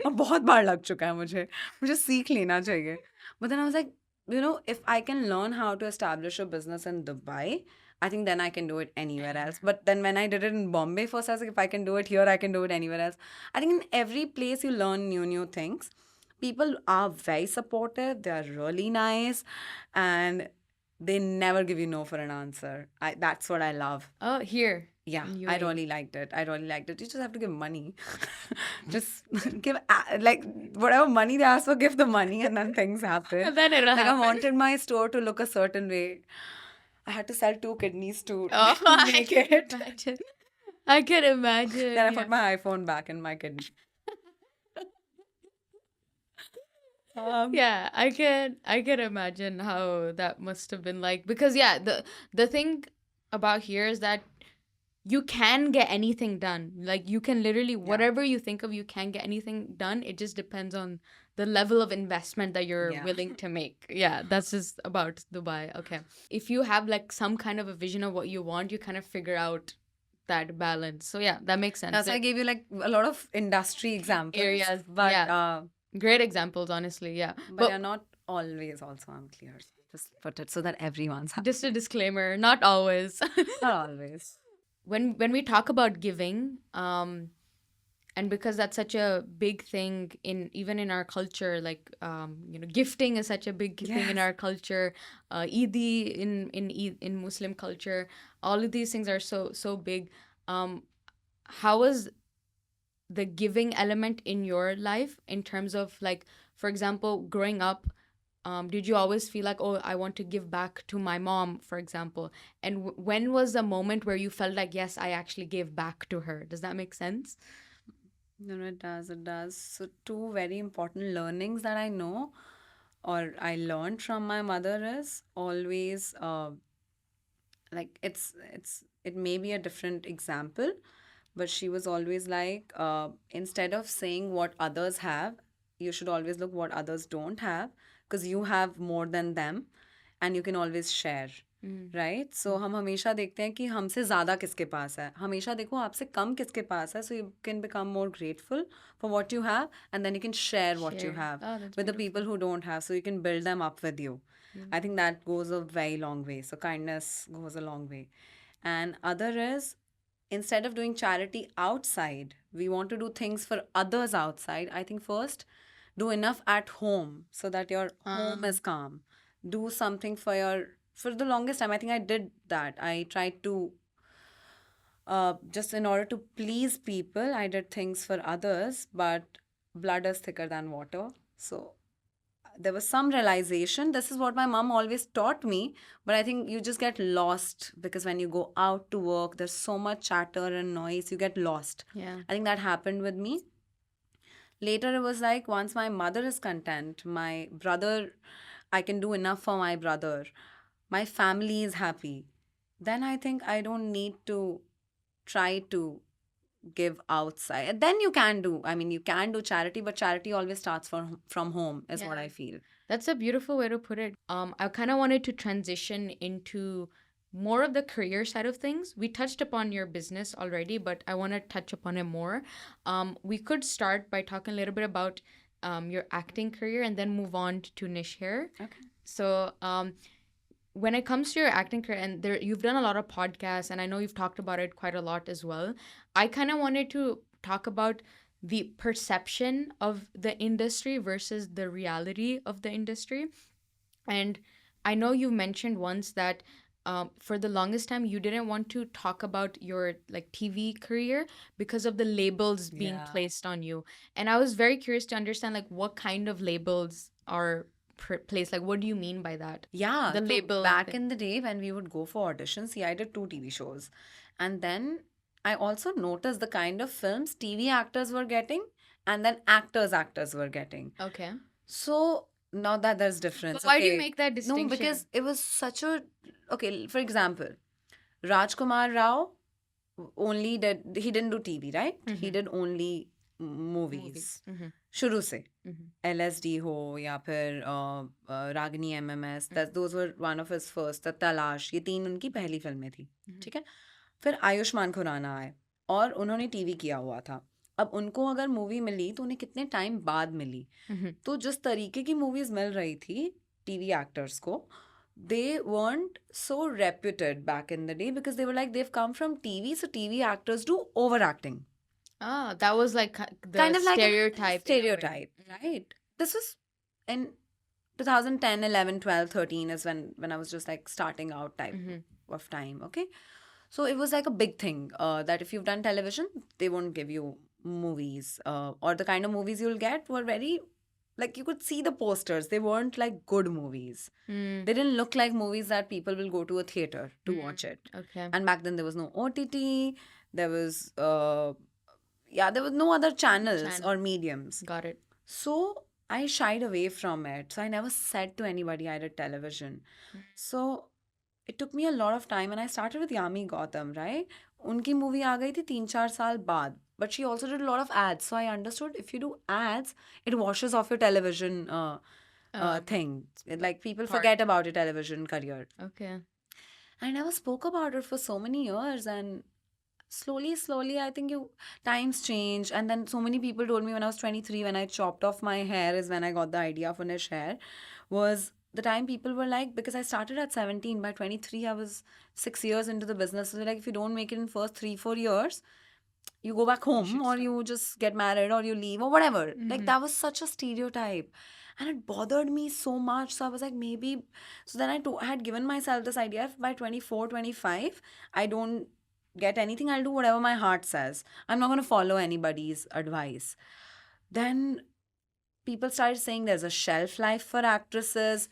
और बहुत बार लग चुका है मुझे सीख लेना चाहिए. But then I was like, if I can learn how to establish a business in Dubai, I think then I can do it anywhere else. But then when I did it in Bombay first, I was like, if I can do it here, I can do it anywhere else. I think in every place you learn new things. People are very supportive. They are really nice. And they never give you no for an answer. That's what I love. Oh, here. Yeah, in I UAE. really liked it. You just have to give money. Just give, like, whatever money they ask for, give the money and then things happen. And then it'll Like, I happen. wanted my store to look a certain way. I had to sell 2 kidneys to Oh, I make can it. imagine. I can imagine. Then I yeah. put my iPhone back in my kidney. Yeah, I can imagine how that must have been like, because yeah, the thing about here is that you can get anything done. Like you can literally whatever you think of, you can get anything done. It just depends on the level of investment that you're Yeah. willing to make. Yeah, that's just about Dubai. Okay. If you have like some kind of a vision of what you want, you kind of figure out that balance. So yeah, that makes sense. That's why I gave you like a lot of industry examples. Areas, But, yeah. Great examples, honestly. Yeah. but they're not always also, I'm clear. Just put it so that everyone's happy. Just a disclaimer, not always. Not always. When we talk about giving, and because that's such a big thing in even in our culture, like gifting is such a big thing in Yes. our culture. Eid in Muslim culture, all of these things are so big. How was the giving element in your life in terms of, like, for example, growing up? Did you always feel like, oh, I want to give back to my mom, for example? And when was the moment where you felt like, yes, I actually gave back to her? Does that make sense? No, no, it does. It does. So, two very important learnings that I know or I learned from my mother is always like it may be a different example, but she was always like, instead of saying what others have, you should always look what others don't have, because you have more than them and you can always share. Right so हम हमेशा देखते हैं कि हमसे ज़्यादा किसके पास है, हमेशा देखो आपसे कम किसके पास है, so you can become more grateful for what you have and then you can share what you Share. Have Oh, that's with the beautiful. people who don't have, so you can build them up with you. I think that goes a very long way. So kindness goes a long way. And other is, instead of doing charity outside, we want to do things for others outside. I think first do enough at home so that your home is calm. Do something for the longest time I think I did that. I tried to just in order to please people, I did things for others, but blood is thicker than water. So there was some realization. This is what my mom always taught me, but I think you just get lost because when you go out to work, there's so much chatter and noise, you get lost. Yeah. I think that happened with me. Later, it was like once my mother is content, my brother, I can do enough for my brother, my family is happy, then I think I don't need to try to give outside. Then you can do, I mean, you can do charity, but charity always starts from home, is what Yeah. I feel. That's a beautiful way to put it. I kind of wanted to transition into more of the career side of things. We touched upon your business already, but I want to touch upon it more. We could start by talking a little bit about your acting career and then move on to Nish Hair. Okay. So, when it comes to your acting career, and you've done a lot of podcasts, and I know you've talked about it quite a lot as well. I kind of wanted to talk about the perception of the industry versus the reality of the industry. And I know you mentioned once that for the longest time you didn't want to talk about your like TV career because of the labels being Yeah. placed on you. And I was very curious to understand, like, what kind of labels are placed. Like, what do you mean by that? Yeah, The so label back thing. in the day when we would go for auditions, see, I did 2 TV shows. And then I also noticed the kind of films TV actors were getting and then actors were getting. Okay. So now that there's difference. But why do you Okay. make that No, distinction? because it was such a, okay, for example, Rajkumar Rao he didn't do TV, right? He did only movies. शुरू से LSD हो या फिर Ragini MMS, those were one of his first, तलाश, ये 3 उनकी पहली फिल्में थी, ठीक है. फिर आयुष्मान खुराना आए और उन्होंने टीवी किया हुआ था. अब उनको अगर मूवी मिली तो उन्हें कितने टाइम बाद मिली. तो जिस तरीके की मूवीज मिल रही थी टीवी एक्टर्स को, they weren't so reputed back in the day because they were like, they've come from TV, so TV actors do overacting. Ah, that was like the Kind of like a stereotype. in a way. stereotype, right? This was in 2010, 11, 12, 13 is when I was just like starting out type of time, okay? So it was like a big thing that if you've done television, they won't give you movies, or the kind of movies you'll get were very, like, you could see the posters. They weren't like good movies. Mm, They didn't look like movies that people will go to a theater to watch it. okay. And back then there was no OTT, there was there was no other channels or mediums. Got it. So I shied away from it. So I never said to anybody I did television. So it took me a lot of time, and I started with Yami Gautam, right? उनकी movie आ गई थी 3-4 साल बाद, but she also did a lot of ads. So I understood if you do ads, it washes off your television thing. Like, people forget about your television career. Okay. I never spoke about it for so many years, and slowly, I think times change. And then so many people told me when I was 23, when I chopped off my hair, is when I got the idea for Nish Hair. Was the time people were like, because I started at 17, by 23 I was 6 years into the business. So they're like, if you don't make it in first 3-4 years, you go back home should or stop. you just get married or you leave or whatever. Like Mhm. that was such a stereotype. And it bothered me so much. So I was like, maybe. So then I had given myself this idea if by 24, 25, I don't get anything, I'll do whatever my heart says. I'm not going to follow anybody's advice. Then people started saying there's a shelf life for actresses.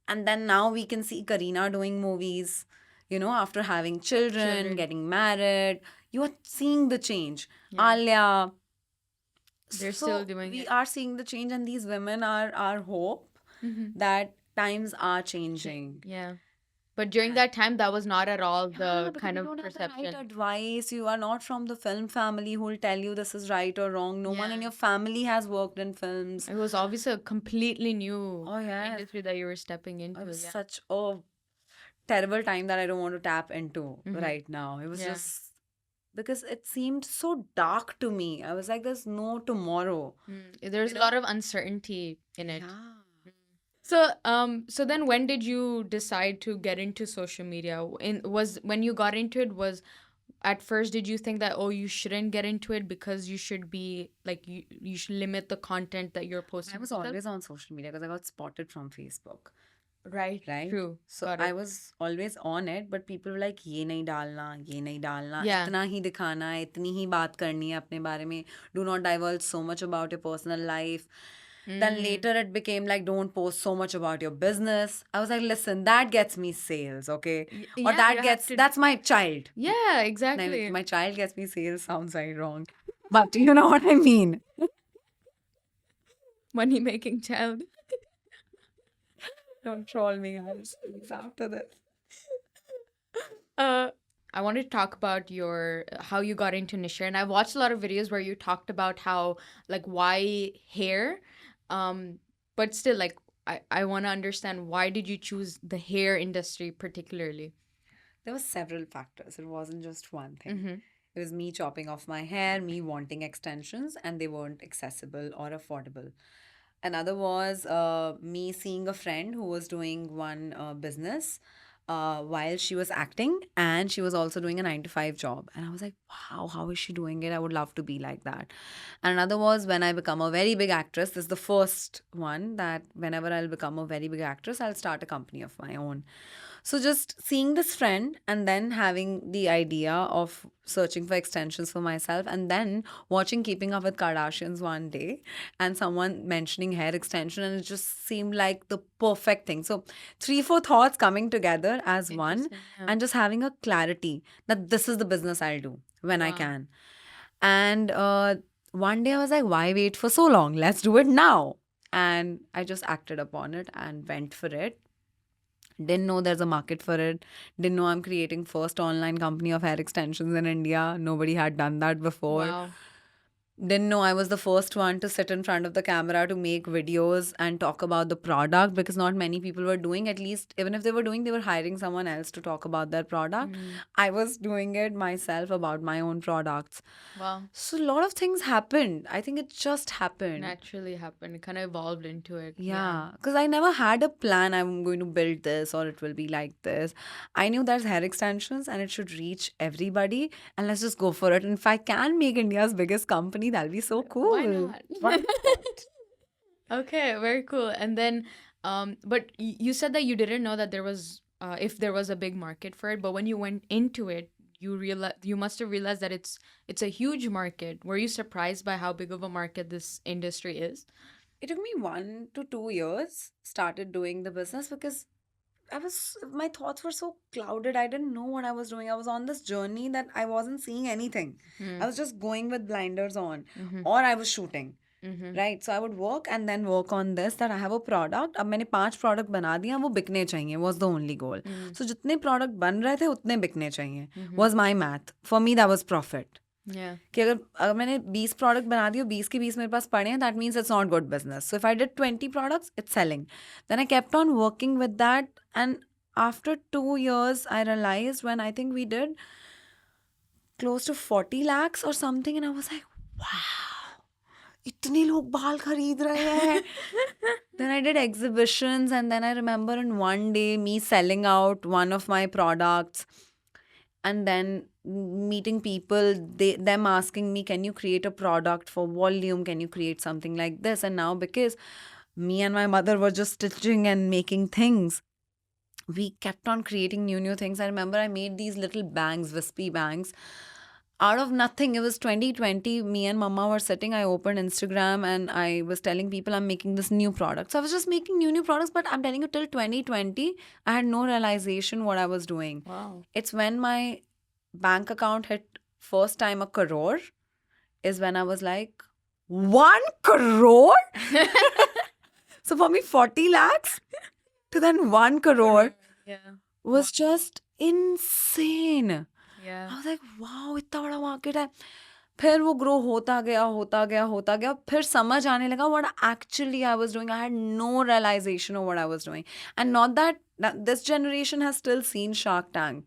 And then now we can see Kareena doing movies, after having children, getting married. You are seeing the change. Yeah. Alia. They're So still doing we it. are seeing the change, and these women are our hope that times are changing. Yeah. But during that time, that was not at all Yeah, the because kind you of don't have the right perception. advice. You are not from the film family who will tell you this is right or wrong. No one in Yeah. your family has worked in films. It was obviously a completely new Oh, yeah. industry that you were stepping It into. was Yeah. such a terrible time that I don't want to tap into Mhm. right now. It was Yeah. just because it seemed so dark to me. I was like, there's no tomorrow. There's a lot of uncertainty in it. Yeah. So then when did you decide to get into social media? When you got into it, was at first did you think that, oh, you shouldn't get into it because you should be like you should limit the content that you're posting? I was and stuff? always on social media because I got spotted from Facebook. Right. True. So Got I it. was always on it, but people were like, ये नहीं डालना, ये नहीं डालना, Yeah. इतना ही दिखाना है, इतनी ही बात करनी है अपने बारे में. Do not divulge so much about your personal life. Then later it became like, don't post so much about your business. I was like, listen, that gets me sales, okay? Or yeah, that you have gets, to- that's my child. Yeah, Now, exactly. if my child gets me sales sounds very wrong. But you know what I mean. Money making child. Don't troll me, guys. After this. I wanted to talk about your how you got into Nish Hair, and I've watched a lot of videos where you talked about how like why hair, but still like I want to understand why did you choose the hair industry particularly? There were several factors. It wasn't just one thing. It was me chopping off my hair, me wanting extensions, and they weren't accessible or affordable. Another was me seeing a friend who was doing one business while she was acting, and she was also doing a 9 to 5 job. And I was like, wow, how is she doing it? I would love to be like that. And another was when I become a very big actress. This is the first one that whenever I'll become a very big actress, I'll start a company of my own. So just seeing this friend and then having the idea of searching for extensions for myself and then watching Keeping Up with Kardashians one day and someone mentioning hair extension, and it just seemed like the perfect thing. So 3, 4 thoughts coming together as one Interesting, yeah. and just having a clarity that this is the business I'll do when I Wow. can. And one day I was like, why wait for so long? Let's do it now. And I just acted upon it and went for it. Didn't know there's a market for it. Didn't know I'm creating first online company of hair extensions in India. Nobody had done that before. Wow. Didn't know I was the first one to sit in front of the camera to make videos and talk about the product, because not many people were doing, at least even if they were doing, they were hiring someone else to talk about their product. I was doing it myself about my own products. Wow. So a lot of things happened. I think it just happened. Naturally happened. It kind of evolved into it. Yeah, because I never had a plan. I'm going to build this or it will be like this. I knew there's hair extensions and it should reach everybody, and let's just go for it. And if I can make India's biggest company, that'll be so cool. Why not? Why not? Okay, very cool. And then, but you said that you didn't know that there was, if there was a big market for it. But when you went into it, you must have realized that it's a huge market. Were you surprised by how big of a market this industry is? It took me 1 to 2 years, started doing the business, because my thoughts were so clouded. I didn't know what I was doing. I was on this journey that I wasn't seeing anything. I was just going with blinders on, or I was shooting. Right, so I would work and then work on this, that I have a product. अब मैंने 5 product बना दिया, वो बिकने चाहिए, was the only goal. So जितने product बन रहे थे उतने बिकने चाहिए, was my math. For me that was profit. Yeah. कि अगर मैंने 20 product बना दिए, 20 के 20 मेरे पास पड़े हैं, that means it's not good business. So if I did 20 products, it's selling. Then I kept on working with that, and after 2 years I realized, when I think we did close to 40 lakhs or something, and I was like, wow, इतने लोग बाल खरीद रहे हैं. Then I did exhibitions, and then I remember in one day me selling out one of my products, and then meeting people, them asking me, can you create a product for volume, can you create something like this? And now, because me and my mother were just stitching and making things, we kept on creating new things. I remember I made these little bangs, wispy bangs, out of nothing. It was 2020. Me and mama were sitting. I opened Instagram and I was telling people I'm making this new product. So I was just making new products. But I'm telling you, till 2020, I had no realization what I was doing. Wow. It's when my bank account hit first time 1 crore, is when I was like, 1 crore? So for me, 40 lakhs to then 1 crore Yeah. was just insane. I Yeah. was like, wow, इतना बड़ा market है. फिर वो grow होता गया. फिर समझ आने लगा what actually I was doing. I had no realization of what I was doing. And not that this generation has still seen Shark Tank.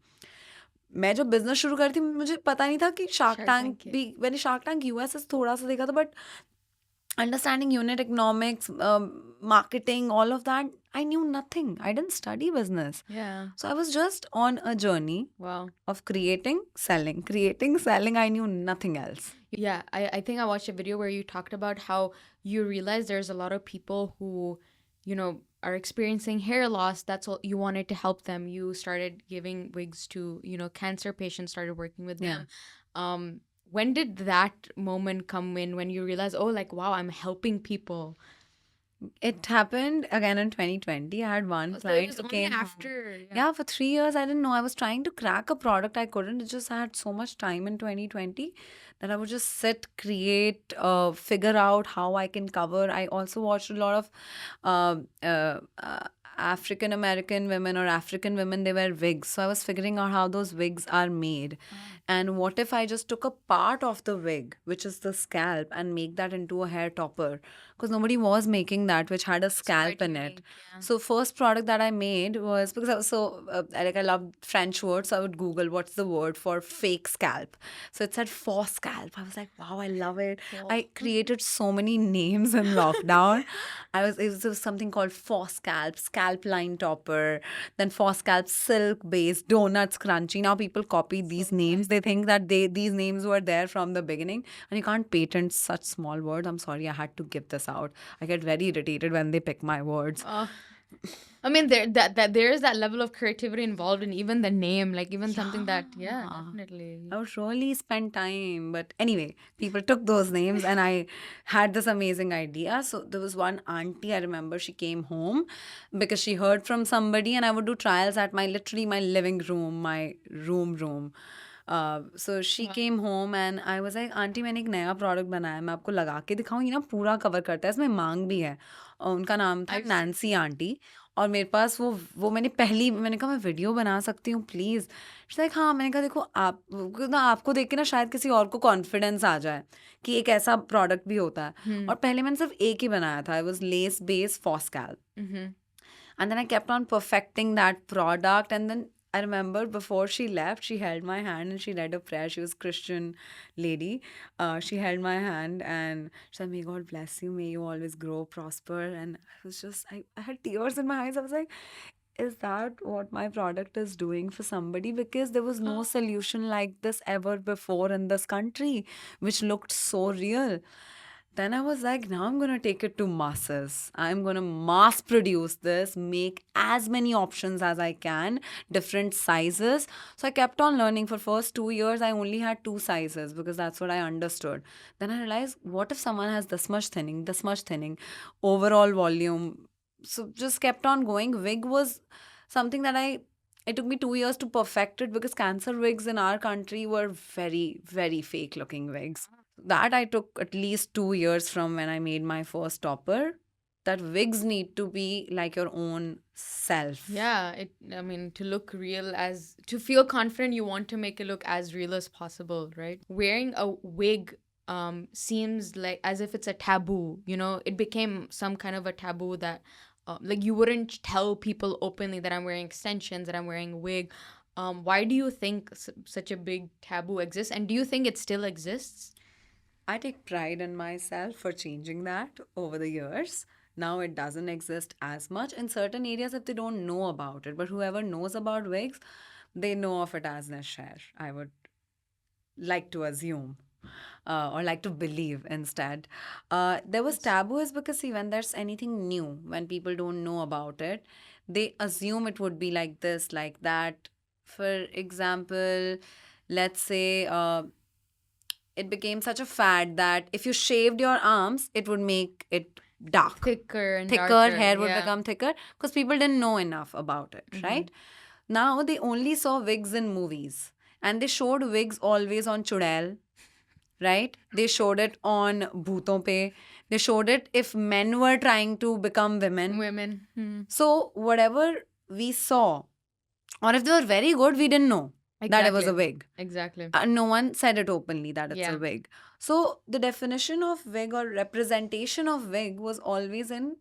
मैं जब बिजनेस शुरू करी थी, मुझे पता नहीं था कि शार्क Shark टैंक Tank, भी, मैंने शार्क टैंक यूएस से थोड़ा सा देखा था, but understanding unit economics, marketing, all of that, I knew nothing. I didn't study business. Yeah. So I was just on a journey Wow. of creating, selling. I knew nothing else. Yeah, I think I watched a video where you talked about how you realize there's a lot of people who, are experiencing hair loss. That's all you wanted to help them. You started giving wigs to, cancer patients, started working with them. When did that moment come in when you realized, oh, like, wow, I'm helping people? It happened again in 2020. I had one So it client was who only came home. after. Yeah, for 3 years, I didn't know. I was trying to crack a product. I couldn't. It just I had so much time in 2020 that I would just sit, create, figure out how I can cover. I also watched a lot of African American women or African women. They wear wigs. So I was figuring out how those wigs are made. And what if I just took a part of the wig, which is the scalp, and make that into a hair topper? Because nobody was making that, which had a scalp quite in it. unique, yeah. So first product that I made was, because I was so like, I love French words, so I would Google what's the word for fake scalp. So it said faux scalp. I was like, wow, I love it. I created so many names in lockdown. It was something called faux scalp, scalp line topper, then faux scalp silk base, donuts crunchy. Now people copy these names. They think that these names were there from the beginning, and you can't patent such small words. I'm sorry, I had to give this out. I get very irritated when they pick my words. I mean, there is that level of creativity involved in even the name, like even something that, yeah, definitely. I would really spend time. But anyway, people took those names and I had this amazing idea. So there was one auntie, I remember, she came home because she heard from somebody, and I would do trials at literally my living room, my room. So she came home and I was like, aunty मैंने एक नया product बनाया है, मैं आपको लगा के दिखाऊंगी ना, पूरा कवर करता है, इसमें मांग भी है. और उनका नाम था नैन्सी आंटी. और मेरे पास वो मैंने कहा मैं वीडियो बना सकती हूँ प्लीज़. लाइक हाँ. मैंने कहा देखो, आपको देख के ना शायद किसी और को कॉन्फिडेंस आ जाए कि एक ऐसा प्रोडक्ट भी होता है. और पहले मैंने सिर्फ एक ही बनाया था. It was lace base faux scalp. And then I kept on perfecting that product. And then I remember before she left, she held my hand and she read a prayer. She was a Christian lady. She held my hand and she said, may God bless you. May you always grow, prosper. And I was just, I had tears in my eyes. I was like, is that what my product is doing for somebody? Because there was no solution like this ever before in this country, which looked so real. Then I was like, now I'm going to take it to masses. I'm going to mass produce this, make as many options as I can, different sizes. So I kept on learning. For first 2 years, I only had 2 sizes because that's what I understood. Then I realized, what if someone has this much thinning, overall volume? So just kept on going. Wig was something that it took me 2 years to perfect it because cancer wigs in our country were very, very fake looking wigs. That I took at least 2 years from when I made my first topper. That wigs need to be like your own self. Yeah, to look real, to feel confident, you want to make it look as real as possible, right? Wearing a wig seems like as if it's a taboo, it became some kind of a taboo that like you wouldn't tell people openly that I'm wearing extensions, that I'm wearing a wig. Why do you think such a big taboo exists, and do you think it still exists? I take pride in myself for changing that over the years. Now it doesn't exist as much in certain areas if they don't know about it. But whoever knows about wigs, they know of it as Nish Hair, I would like to assume. Or like to believe instead. There was taboo is because, see, when there's anything new, when people don't know about it, they assume it would be like this, like that. For example, let's say it became such a fad that if you shaved your arms, it would make it dark. Thicker and Thicker, darker. hair would Yeah. become thicker because people didn't know enough about it, right? Now they only saw wigs in movies and they showed wigs always on Chudel, right? They showed it on Bhooton Pe. They showed it if men were trying to become women. Women. Hmm. So whatever we saw, or if they were very good, we didn't know that it was a Exactly. wig. Exactly. No one said it openly that it's Yeah. a wig. So the definition of wig or representation of wig was always in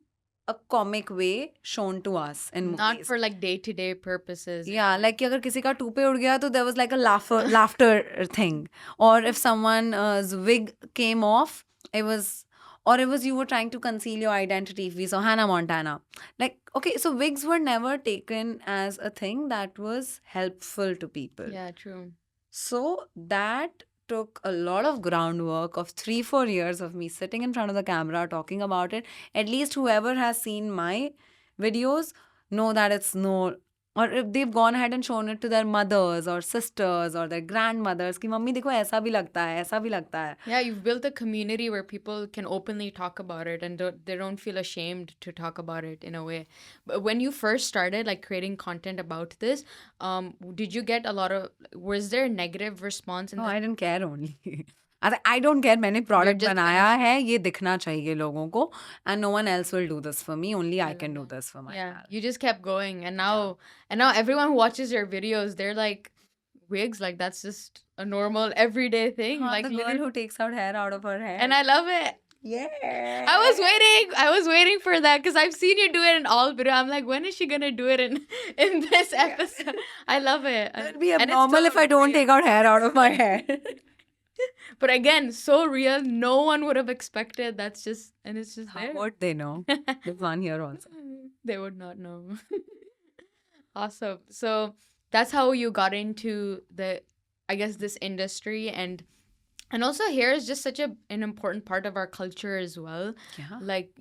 a comic way shown to us in movies. Not for like day-to-day purposes. Yeah, like कि अगर किसी का टूपे उड़ गया तो there was like a laughter thing. Or if someone's wig came off, it was, or it was you were trying to conceal your identity. If we saw Hannah Montana. Like, okay, so wigs were never taken as a thing that was helpful to people. Yeah, true. So that took a lot of groundwork of 3-4 years of me sitting in front of the camera talking about it. At least whoever has seen my videos know that it's no, or if they've gone ahead and shown it to their mothers or sisters or their grandmothers कि mummy देखो ऐसा भी लगता है, ऐसा भी लगता है. Yeah, you've built a community where people can openly talk about it and they don't feel ashamed to talk about it in a way. But when you first started like creating content about this, did you get a lot of, was there a negative response? No, I didn't care only. I don't care. मैंने product just बनाया है, ये दिखना चाहिए लोगों को, and no one else will do this for me. Only I can do this for myself. Yeah, you just kept going, and now everyone who watches your videos, they're like, wigs, like that's just a normal everyday thing. Like The girl literally- who takes out hair out of her hair. and I love it. Yeah. I was waiting for that because I've seen you do it in all video. I'm like, when is she gonna do it in this episode? I love it. It would be And it's abnormal so if I don't real. take out hair out of my hair. But again, so real. No one would have expected. That's just, and it's just How there. would they know? There's one here also. They would not know. Awesome. So that's how you got into I guess this industry, and also hair is just such an important part of our culture as well. Yeah. Like,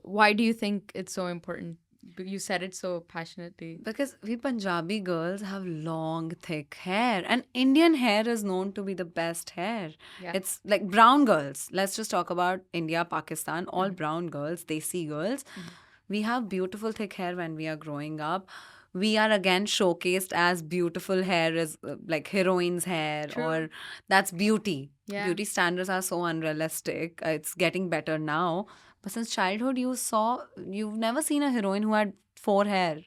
why do you think it's so important? You said it so passionately. Because we Punjabi girls have long, thick hair. And Indian hair is known to be the best hair. Yeah. It's like brown girls. Let's just talk about India, Pakistan, all brown girls, Desi girls. We have beautiful, thick hair when we are growing up. We are again showcased as beautiful hair is like heroine's hair, True. or that's beauty. Yeah. Beauty standards are so unrealistic. It's getting better now. But since childhood, you've never seen a heroine who had 4 hair.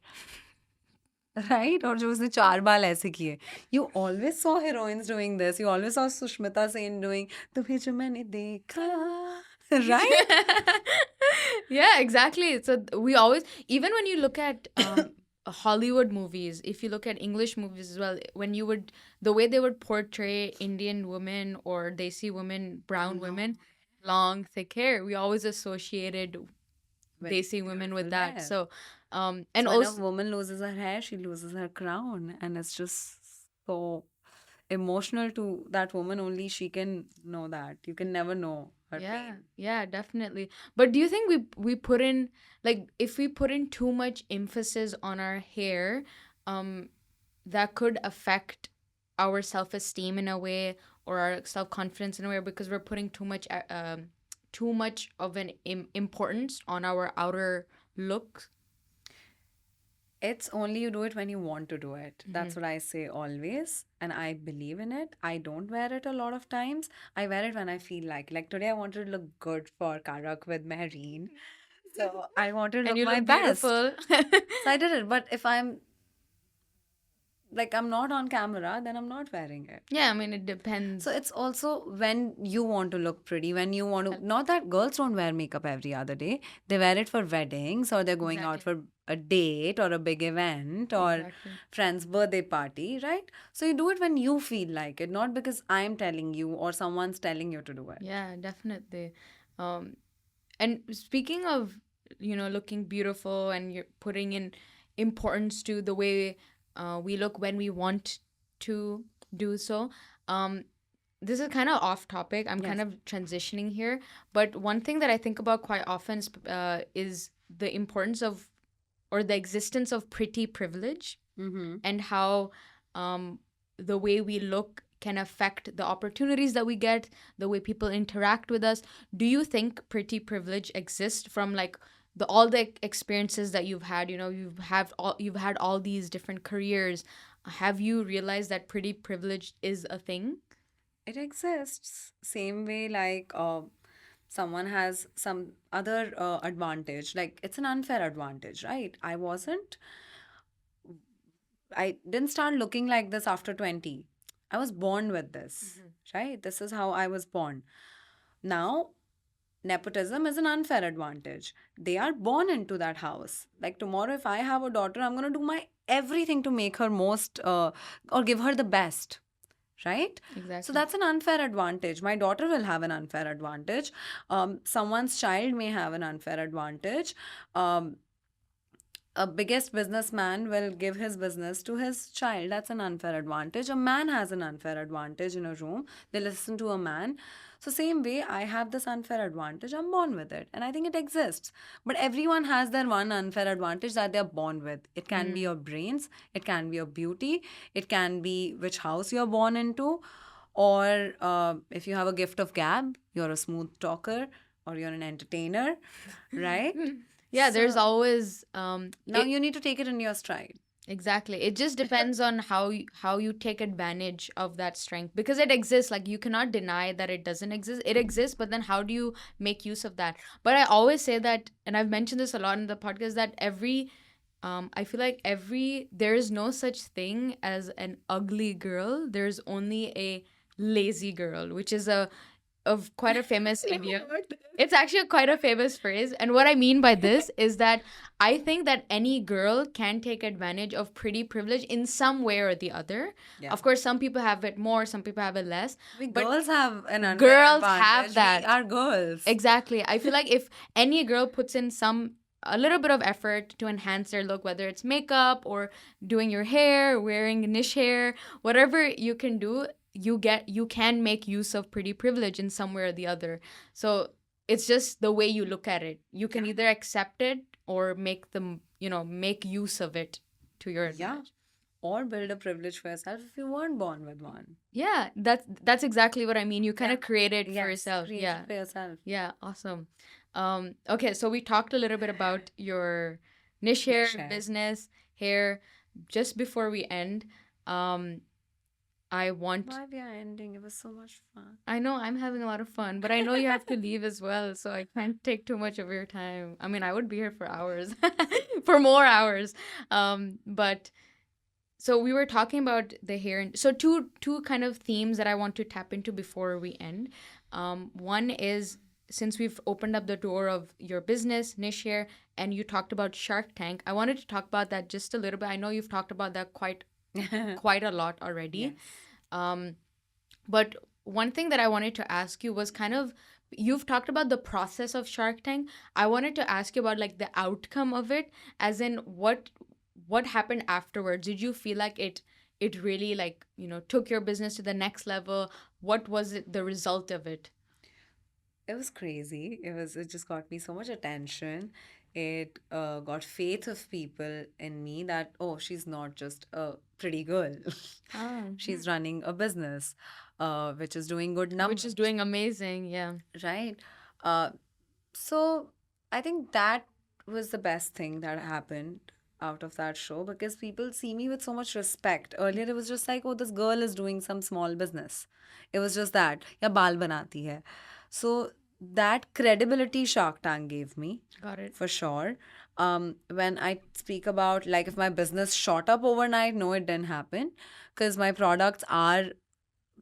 Right? Or जो उसने 4 बाल ऐसे किए. You always saw heroines doing this. You always saw Sushmita Sen doing तुम्हें जो मैंने देखा. Right? Yeah, exactly. So we always, even when you look at Hollywood movies, if you look at English movies as well, the way they would portray Indian women or Desi women, brown women, long, thick hair, we always associated With Desi women with that. hair. So, and So when also, a woman loses her hair, she loses her crown. And it's just so emotional to that woman. Only she can know that. You can never know her pain. yeah, definitely. But do you think we put in, like, if we put in too much emphasis on our hair, that could affect our self-esteem in a way, or our self-confidence in a way, because we're putting too much of an importance on our outer look? It's only you do it when you want to do it. That's what I say always. And I believe in it. I don't wear it a lot of times. I wear it when I feel like today I wanted to look good for Karak with Mahreen. So I wanted to And look you my look best. beautiful. So I did it. But if I'm not on camera, then I'm not wearing it. Yeah, I mean, it depends. So it's also when you want to look pretty, when you want to, not that girls don't wear makeup every other day. They wear it for weddings, or they're going out for a date or a big event or Exactly. friend's birthday party, right? So you do it when you feel like it, not because I'm telling you or someone's telling you to do it. Yeah, definitely. And speaking of, looking beautiful, and you're putting in importance to the way we look when we want to do so. This is kind of off topic. I'm kind of transitioning here. But one thing that I think about quite often is the importance of or the existence of pretty privilege and how the way we look can affect the opportunities that we get, the way people interact with us. Do you think pretty privilege exists from like all the experiences that you've had? You know, you've had all these different careers. Have you realized that pretty privilege is a thing? It exists. Same way like someone has some other advantage. Like it's an unfair advantage, right? I didn't start looking like this after 20. I was born with this, right? This is how I was born. Now, nepotism is an unfair advantage. They are born into that house. Like tomorrow, if I have a daughter, I'm going to do my everything to make her most or give her the best. Right? Exactly. So that's an unfair advantage. My daughter will have an unfair advantage. Someone's child may have an unfair advantage. A biggest businessman will give his business to his child. That's an unfair advantage. A man has an unfair advantage in a room. They listen to a man. So same way, I have this unfair advantage. I'm born with it. And I think it exists. But everyone has their one unfair advantage that they're born with. It can be your brains. It can be your beauty. It can be which house you're born into. Or if you have a gift of gab, you're a smooth talker or you're an entertainer, right? Yeah, there's always Now you need to take it in your stride. exactly. It just depends on how you take advantage of that strength because it exists. Like you cannot deny that it doesn't exist. It exists, but then how do you make use of that? But I always say that, and I've mentioned this a lot in the podcast, that I feel like there is no such thing as an ugly girl. There's only a lazy girl, which is of quite a famous idiom. It's actually quite a famous phrase. And what I mean by this is that I think that any girl can take advantage of pretty privilege in some way or the other. Yeah. Of course, some people have it more, some people have it less. But girls have an unfair girls advantage. have that. We are girls. Exactly. I feel like if any girl puts in a little bit of effort to enhance their look, whether it's makeup or doing your hair, wearing Nish Hair, whatever you can do, you can make use of pretty privilege in some way or the other. So it's just the way you look at it. You can either accept it or make use of it to your advantage. Or build a privilege for yourself if you weren't born with one. Yeah, that's exactly what I mean. You kind of create it for yourself. Create it for yourself. Yeah, awesome. Okay, so we talked a little bit about your Nish Hair business, hair. Just before we end, why we are ending? It was so much fun. I know I'm having a lot of fun, but I know you have to leave as well, so I can't take too much of your time. I mean, I would be here for hours, for more hours. But so we were talking about the hair, and so two kind of themes that I want to tap into before we end. One is, since we've opened up the door of your business, Nish Hair, and you talked about Shark Tank, I wanted to talk about that just a little bit. I know you've talked about that quite a lot already. Yes. But one thing that I wanted to ask you was you've talked about the process of Shark Tank. I wanted to ask you about like the outcome of it, as in what happened afterwards. Did you feel like it really took your business to the next level? What was the result of it? It was crazy. It just got me so much attention. It got faith of people in me that, oh, she's not just a pretty girl. She's running a business, which is doing good numbers. Which is doing amazing, yeah. Right. So I think that was the best thing that happened out of that show, because people see me with so much respect. Earlier, it was just like, oh, this girl is doing some small business. It was just that, ya baal banati hai. So that credibility Shark Tank gave me. Got it. For sure. When I speak about like if my business shot up overnight, no, it didn't happen, because my products are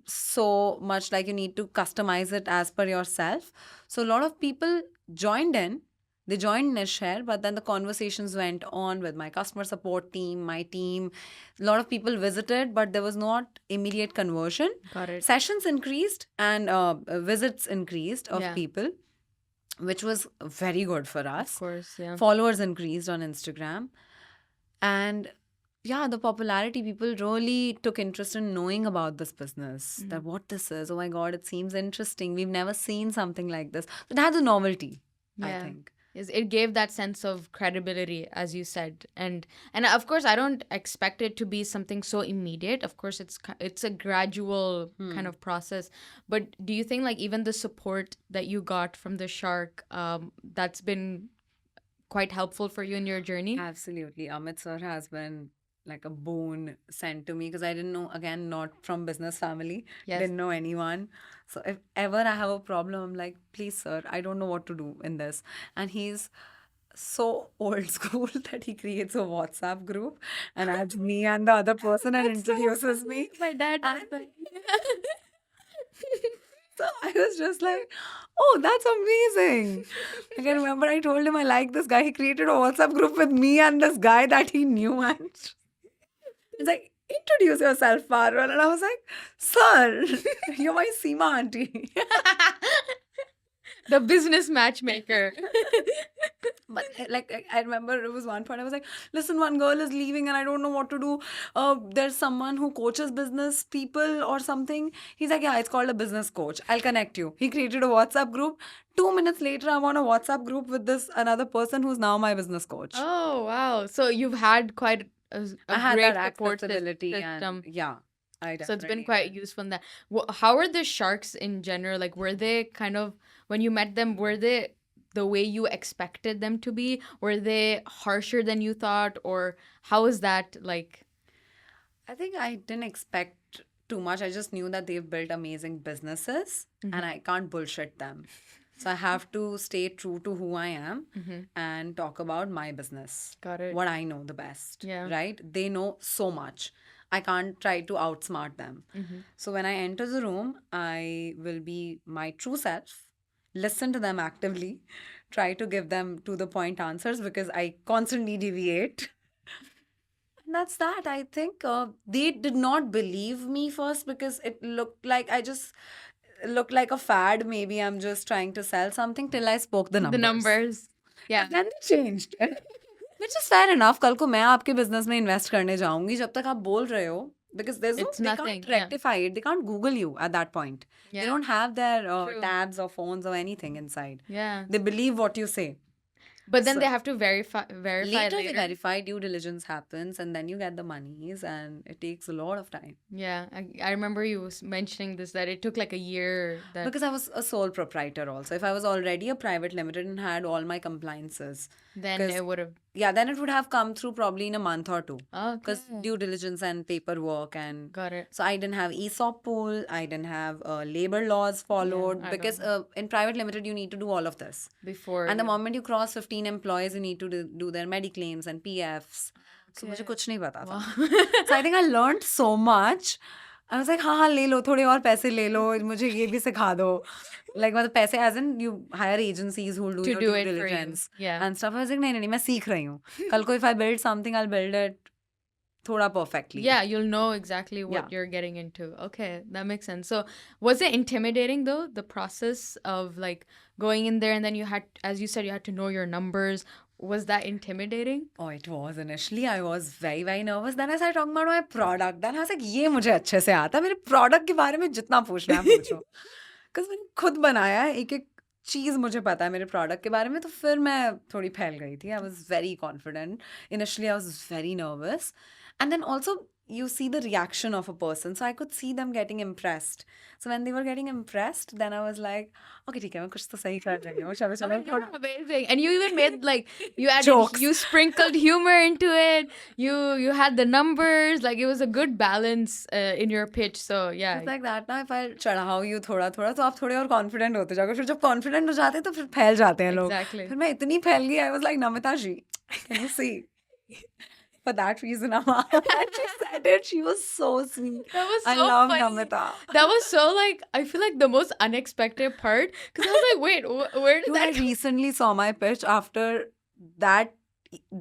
so much like you need to customize it as per yourself. So a lot of people joined in. They joined Nish Hair, but then the conversations went on with my customer support team, my team. A lot of people visited, but there was not immediate conversion. Got it. Sessions increased and visits increased of people, which was very good for us. Of course, yeah. Followers increased on Instagram. And yeah, the popularity, people really took interest in knowing about this business, that what this is. Oh my God, it seems interesting. We've never seen something like this. It had a novelty, I Yeah. think. It gave that sense of credibility, as you said, and of course I don't expect it to be something so immediate. Of course it's a gradual kind of process, but do you think like even the support that you got from the shark, that's been quite helpful for you in your journey? Absolutely. Amit sir has been like a boon sent to me because I didn't know, again, not from business family, Yes. didn't know anyone. So if ever I have a problem, I'm like, please, sir, I don't know what to do in this. And he's so old school that he creates a WhatsApp group and adds me and the other person and introduces me. My dad does And that. so I was just like, oh, that's amazing. I can remember I told him I like this guy. He created a WhatsApp group with me and this guy that he knew. And he's like, introduce yourself, Parul. And I was like, sir, you're my Seema auntie. The business matchmaker. But like I remember it was one point I was like, listen, one girl is leaving and I don't know what to do. There's someone who coaches business people or something. He's like, yeah, it's called a business coach. I'll connect you. He created a WhatsApp group. 2 minutes later, I'm on a WhatsApp group with this another person who's now my business coach. Oh wow! So you've had quite a I had great that support accessibility system. and yeah, I So it's been definitely quite had. useful in that. How are the sharks in general? Like, were they kind of, when you met them, were they the way you expected them to be? Were they harsher than you thought? Or how is that like? I think I didn't expect too much. I just knew that they've built amazing businesses and I can't bullshit them. So I have to stay true to who I am and talk about my business, Got it. what I know the best, Yeah. right? They know so much. I can't try to outsmart them. So when I enter the room, I will be my true self, listen to them actively, try to give them to the point answers because I constantly deviate. And that's that. I think they did not believe me first because it looked like I just looked like a fad. Maybe I'm just trying to sell something till I spoke the The numbers. numbers. Yeah. Then they changed. Which is fair enough. कल को मैं आपके business में invest करने जाऊंगी जब तक आप बोल रहे हो because there's no, It's they nothing. can't Yeah. rectify it. They can't Google you at that point. They Yeah. don't have their True. tabs or phones or anything inside. Yeah. They believe what you say. But then So- they have to verify Later, they later. verify, due diligence happens, and then you get the monies, and it takes a lot of time. Yeah. I remember you was mentioning this, that it took like a year. That Because I was a sole proprietor also. If I was already a private limited and had all my compliances, then 'cause- it would have. yeah, then it would have come through probably in a month or two. Okay. Because due diligence and paperwork and Got it. so I didn't have ESOP pool, I didn't have labor laws followed I because in private limited you need to do all of this. Before. And the moment you cross 15 employees, you need to do their mediclaims and PFs. So मुझे कुछ नहीं पता था. So I think I learned so much. I was like, हाँ ले लो, थोड़े और पैसे ले लो, मुझे ये भी सिखा दो. Like मतलब पैसे as in you hire agencies who will do To your do due it for you. diligence Yeah. and stuff. I was like, नहीं मैं सीख रही हूँ. कल को if I build something, I'll build it थोड़ा perfectly. Yeah, you'll know exactly what Yeah. you're getting into. Okay, that makes sense. So, was it intimidating though, the process of like going in there and then you had, as you said, you had to know your numbers? Was that intimidating? Oh, it was initially. I was very, very nervous. Then I started talking about my product. Then I was like, ये मुझे अच्छे से आता है. मेरे product के बारे में जितना पूछना है पूछो. Because मैंने खुद बनाया है. एक चीज़ मुझे पता है मेरे product के बारे में. तो फिर मैं थोड़ी फैल गई थी. I was very confident. Initially, I was very nervous. And then also, you see the reaction of a person. So I could see them getting impressed. So when they were getting impressed, then I was like, okay, ठीक है, मैं कुछ तो सही कर रही हूँ. चलो चलो थोड़ा Amazing. And you even made like you added Jokes. you sprinkled humor into it. You had the numbers. Like it was a good balance in your pitch. So yeah. It's like that ना, if I चढ़ाओ you थोड़ा थोड़ा तो आप थोड़े और confident होते जाओगे. फिर जब confident हो जाते हैं तो फिर फैल जाते हैं लोग. Exactly. फिर मैं इतनी फैल गई. I was like, Namita ji, can you see? For that reason, Amma. And she said it. She was so sweet. That was so I love funny. Namita. That was so like, I feel like the most unexpected part, because I was like, wait, where did You, I that come? recently saw my pitch after that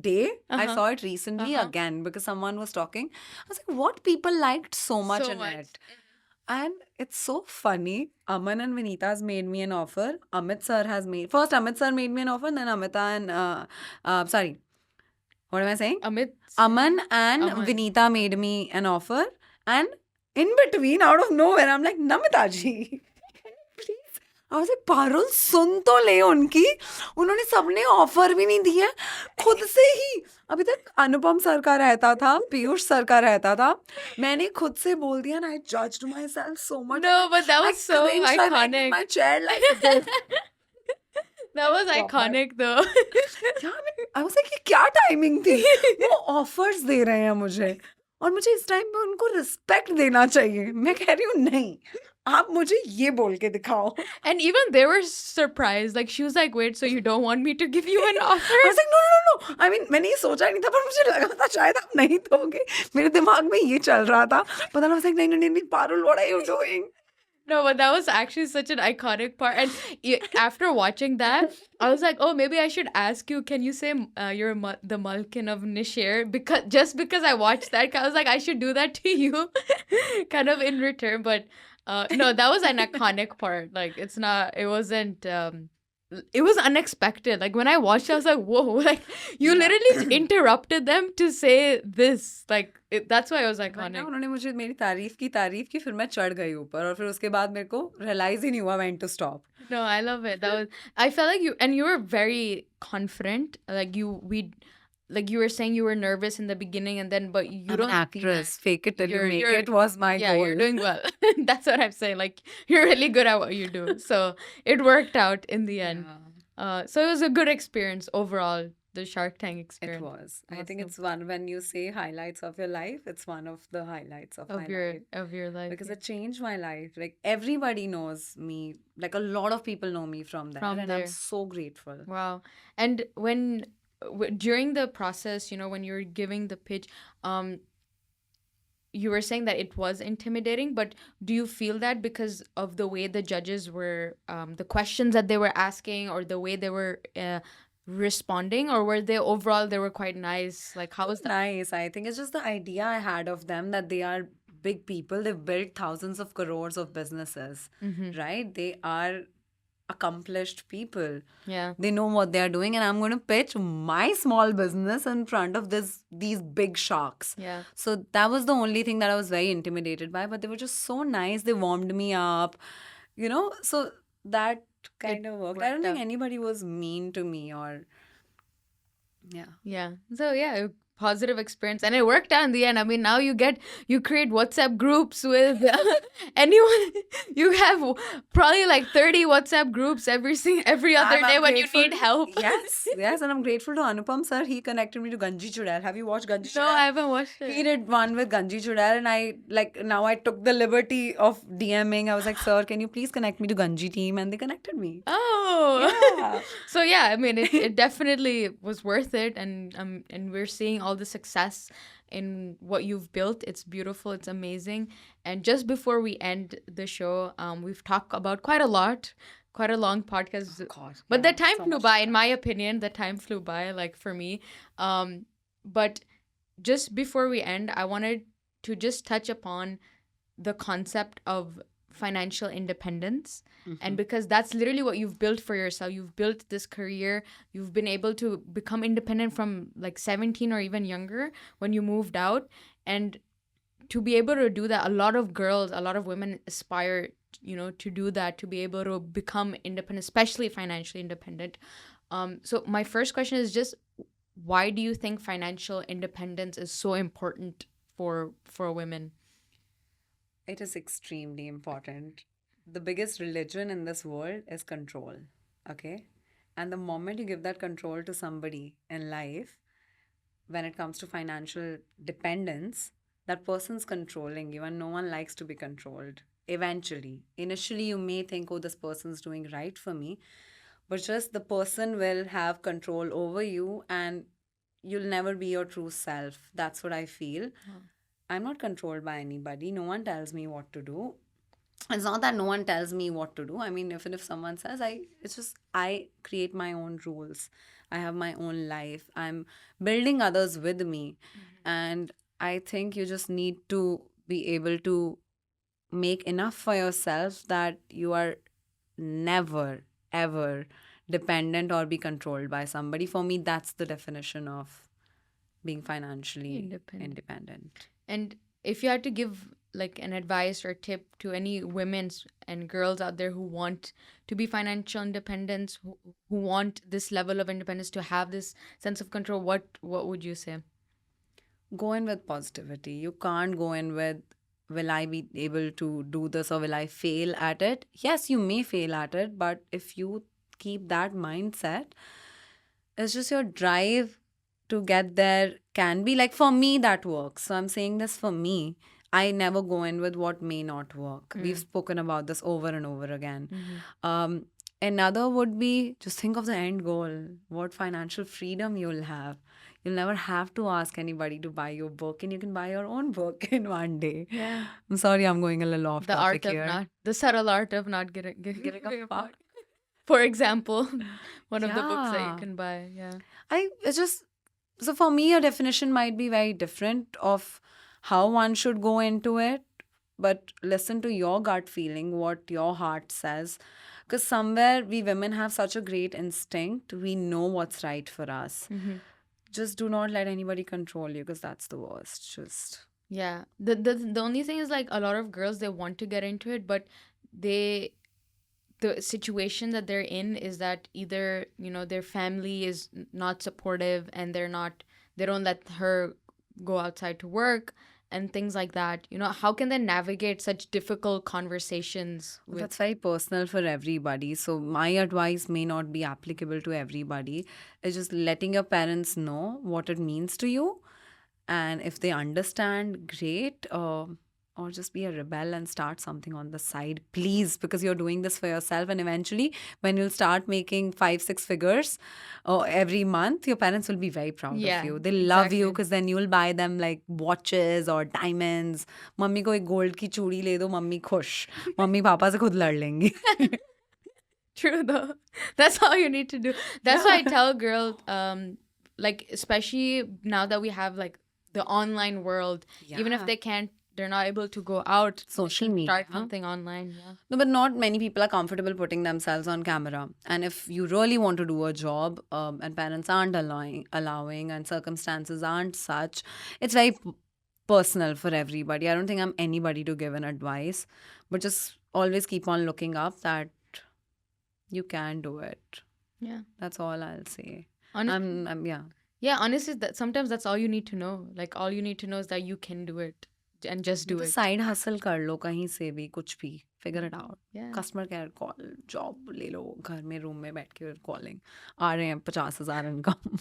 day. I Uh-huh. saw it recently Uh-huh. again because someone was talking. I was like, what people liked so much So in much. it. And it's so funny. Aman and Vinita has made me an offer. Amit sir made me an offer, then Amita and sorry. What am I saying? Amit. Aman and Aman. Vinita made me an offer, and in between, out of nowhere, I'm like, Namita ji, please. I was like, Parul, सुन तो ले उनकी, उन्होंने सबने offer भी नहीं दिया खुद से ही. अभी तक अनुपम सर का रहता था, पीयूष सर का रहता था, मैंने खुद से बोल दिया, and I judged myself so much. No, but that I was so cringed, I went in iconic. my chair like this. That was iconic though. I was like, ये क्या टाइमिंग थी? वो ऑफर्स दे रहे हैं मुझे, और मुझे इस टाइम पे उनको रिस्पेक्ट देना चाहिए. मैं कह रही हूँ नहीं, आप मुझे ये बोल के दिखाओ. And even they were surprised. Like she was like, "Wait, so you don't want me to give you an offer?" I was like, no. I mean, मैंने ये सोचा ही नहीं था, पर मुझे लगा था शायद आप नहीं दोगे. मेरे दिमाग में ये चल रहा था. But then I was like, नहीं, Parul, what are you doing? No, but that was actually such an iconic part. And after watching that, I was like, oh, maybe I should ask you, can you say you're the Malkin of Nish Hair? Because I watched that, I was like, I should do that to you, kind of in return. But no, that was an iconic part. Like, it wasn't... it was unexpected. Like when I watched it, I was like, whoa, like you literally interrupted them to say this. Like that's why it was iconic. उन्होंने मुझे मेरी तारीफ की, फिर मैं चढ़ गई ऊपर, और फिर उसके बाद मेरे को रियलाइज ही नहीं हुआ when to stop. No, I love it. I felt like you were very confident. Like you were saying you were nervous in the beginning, and then but you I'm don't an actress. Fake it till you make you're- it was my yeah, goal. you're doing well. That's what I'm saying. Like you're really good at what you do. So it worked out in the end. So it was a good experience overall. The Shark Tank It experience was. I think it's one, when you say highlights of your life, it's one of the highlights of my life. of your life. Because it changed my life. Like everybody knows me. Like a lot of people know me from there. From and there. I'm so grateful. Wow. And when during the process, when you were giving the pitch, you were saying that it was intimidating, but do you feel that because of the way the judges were, the questions that they were asking, or the way they were responding, or were they overall they were quite nice? Like how was that? Nice. I think it's just the idea I had of them, that they are big people. They've built thousands of crores of businesses, right? They are accomplished people. Yeah. They know what they are doing, and I'm going to pitch my small business in front of these big sharks. Yeah. So that was the only thing that I was very intimidated by, but they were just so nice. They warmed me up, so that kind of worked. I don't think anybody was mean to me, or Yeah. So yeah, positive experience, and it worked out in the end. I mean, now you create WhatsApp groups with anyone. You have probably like 30 WhatsApp groups every other day when you need help. Yes, and I'm grateful to Anupam sir. He connected me to Ganji Chudal. Have you watched Ganji Chudal? No, I haven't watched it. He did one with Ganji Chudal, and now I took the liberty of DMing. I was like, sir, can you please connect me to Ganji team? And they connected me. Oh, Yeah. So yeah, I mean, it definitely was worth it, and we're seeing all the success in what you've built. It's beautiful, it's amazing. And just before we end the show, we've talked about quite a long podcast. Oh, God, But yeah, the time so flew much by, to in my opinion. The time flew by, like for me. But just before we end, I wanted to just touch upon the concept of financial independence. And because that's literally what you've built for yourself. You've built this career. You've been able to become independent from like 17 or even younger when you moved out. And to be able to do that, a lot of women aspire, to do that, to be able to become independent, especially financially independent. So my first question is just, why do you think financial independence is so important for women? It is extremely important. The biggest religion in this world is control, okay? And the moment you give that control to somebody in life, when it comes to financial dependence, that person's controlling you, and no one likes to be controlled. Eventually. Initially, you may think, oh, this person's doing right for me, but just the person will have control over you, and you'll never be your true self. That's what I feel. I'm not controlled by anybody. No one tells me what to do. It's not that no one tells me what to do. I mean, even if someone says, it's just I create my own rules. I have my own life. I'm building others with me. And I think you just need to be able to make enough for yourself that you are never, ever dependent or be controlled by somebody. For me, that's the definition of being financially Independent. independent. And if you had to give like an advice or tip to any women and girls out there who want to be financial independence, who want this level of independence, to have this sense of control, what would you say? Go in with positivity. You can't go in with, will I be able to do this or will I fail at it? Yes, you may fail at it, but if you keep that mindset, it's just your drive to get there can be like, for me, that works. So I'm saying this for me. I never go in with what may not work. We've spoken about this over and over again. Um, Another would be just think of the end goal, what financial freedom you'll have. You'll never have to ask anybody to buy your book, and you can buy your own book in one day. Yeah. I'm sorry, I'm going a little off The topic art here. of not, the subtle art of not getting a fuck. For example, one of the books that you Yeah. can buy. Yeah. It's just, so for me, a definition might be very different of how one should go into it, but listen to your gut feeling, what your heart says. Because somewhere we women have such a great instinct. We know what's right for us. Just do not let anybody control you, because that's the worst. Just Yeah. The only thing is, like, a lot of girls, they want to get into it, but the situation that they're in is that either, you know, their family is not supportive, and they don't let her go outside to work and things like that. You know, how can they navigate such difficult conversations with? that's very personal for everybody. So my advice may not be applicable to everybody. It's just letting your parents know what it means to you. And if they understand, great. Or just be a rebel and start something on the side, please, because you're doing this for yourself. And eventually, when you'll start making 5-6 figures every month, your parents will be very proud Yeah, of you. They'll love you, exactly. because then you'll buy them like watches or diamonds. Mummy को एक gold की चूड़ी ले दो, mummy खुश. Mummy papa से खुद लड़ लेंगी. True though. That's all you need to do. That's why I tell girls, like, especially now that we have like the online world, even if they're not able to go out, Social media. start something online. Yeah. No, but not many people are comfortable putting themselves on camera. And if you really want to do a job, and parents aren't allowing and circumstances aren't such, it's very personal for everybody. I don't think I'm anybody to give an advice, but just always keep on looking up that you can do it. Yeah. That's all I'll say. Honestly, yeah, honestly, sometimes that's all you need to know. Like, all you need to know is that you can do it, and just do it. Side hustle कर लो कहीं से भी कुछ भी, figure it out. Yeah. Customer care call, job ले लो, घर में room में बैठ के calling. आ रहे हैं 50,000 income.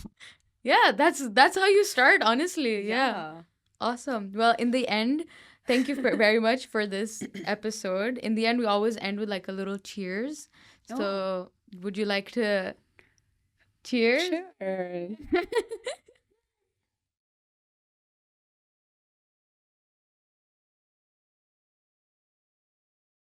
Yeah, that's how you start, honestly. Yeah. Awesome. Well, in the end, thank you very much for this episode. In the end, we always end with like a little cheers. So, would you like to cheers? Sure.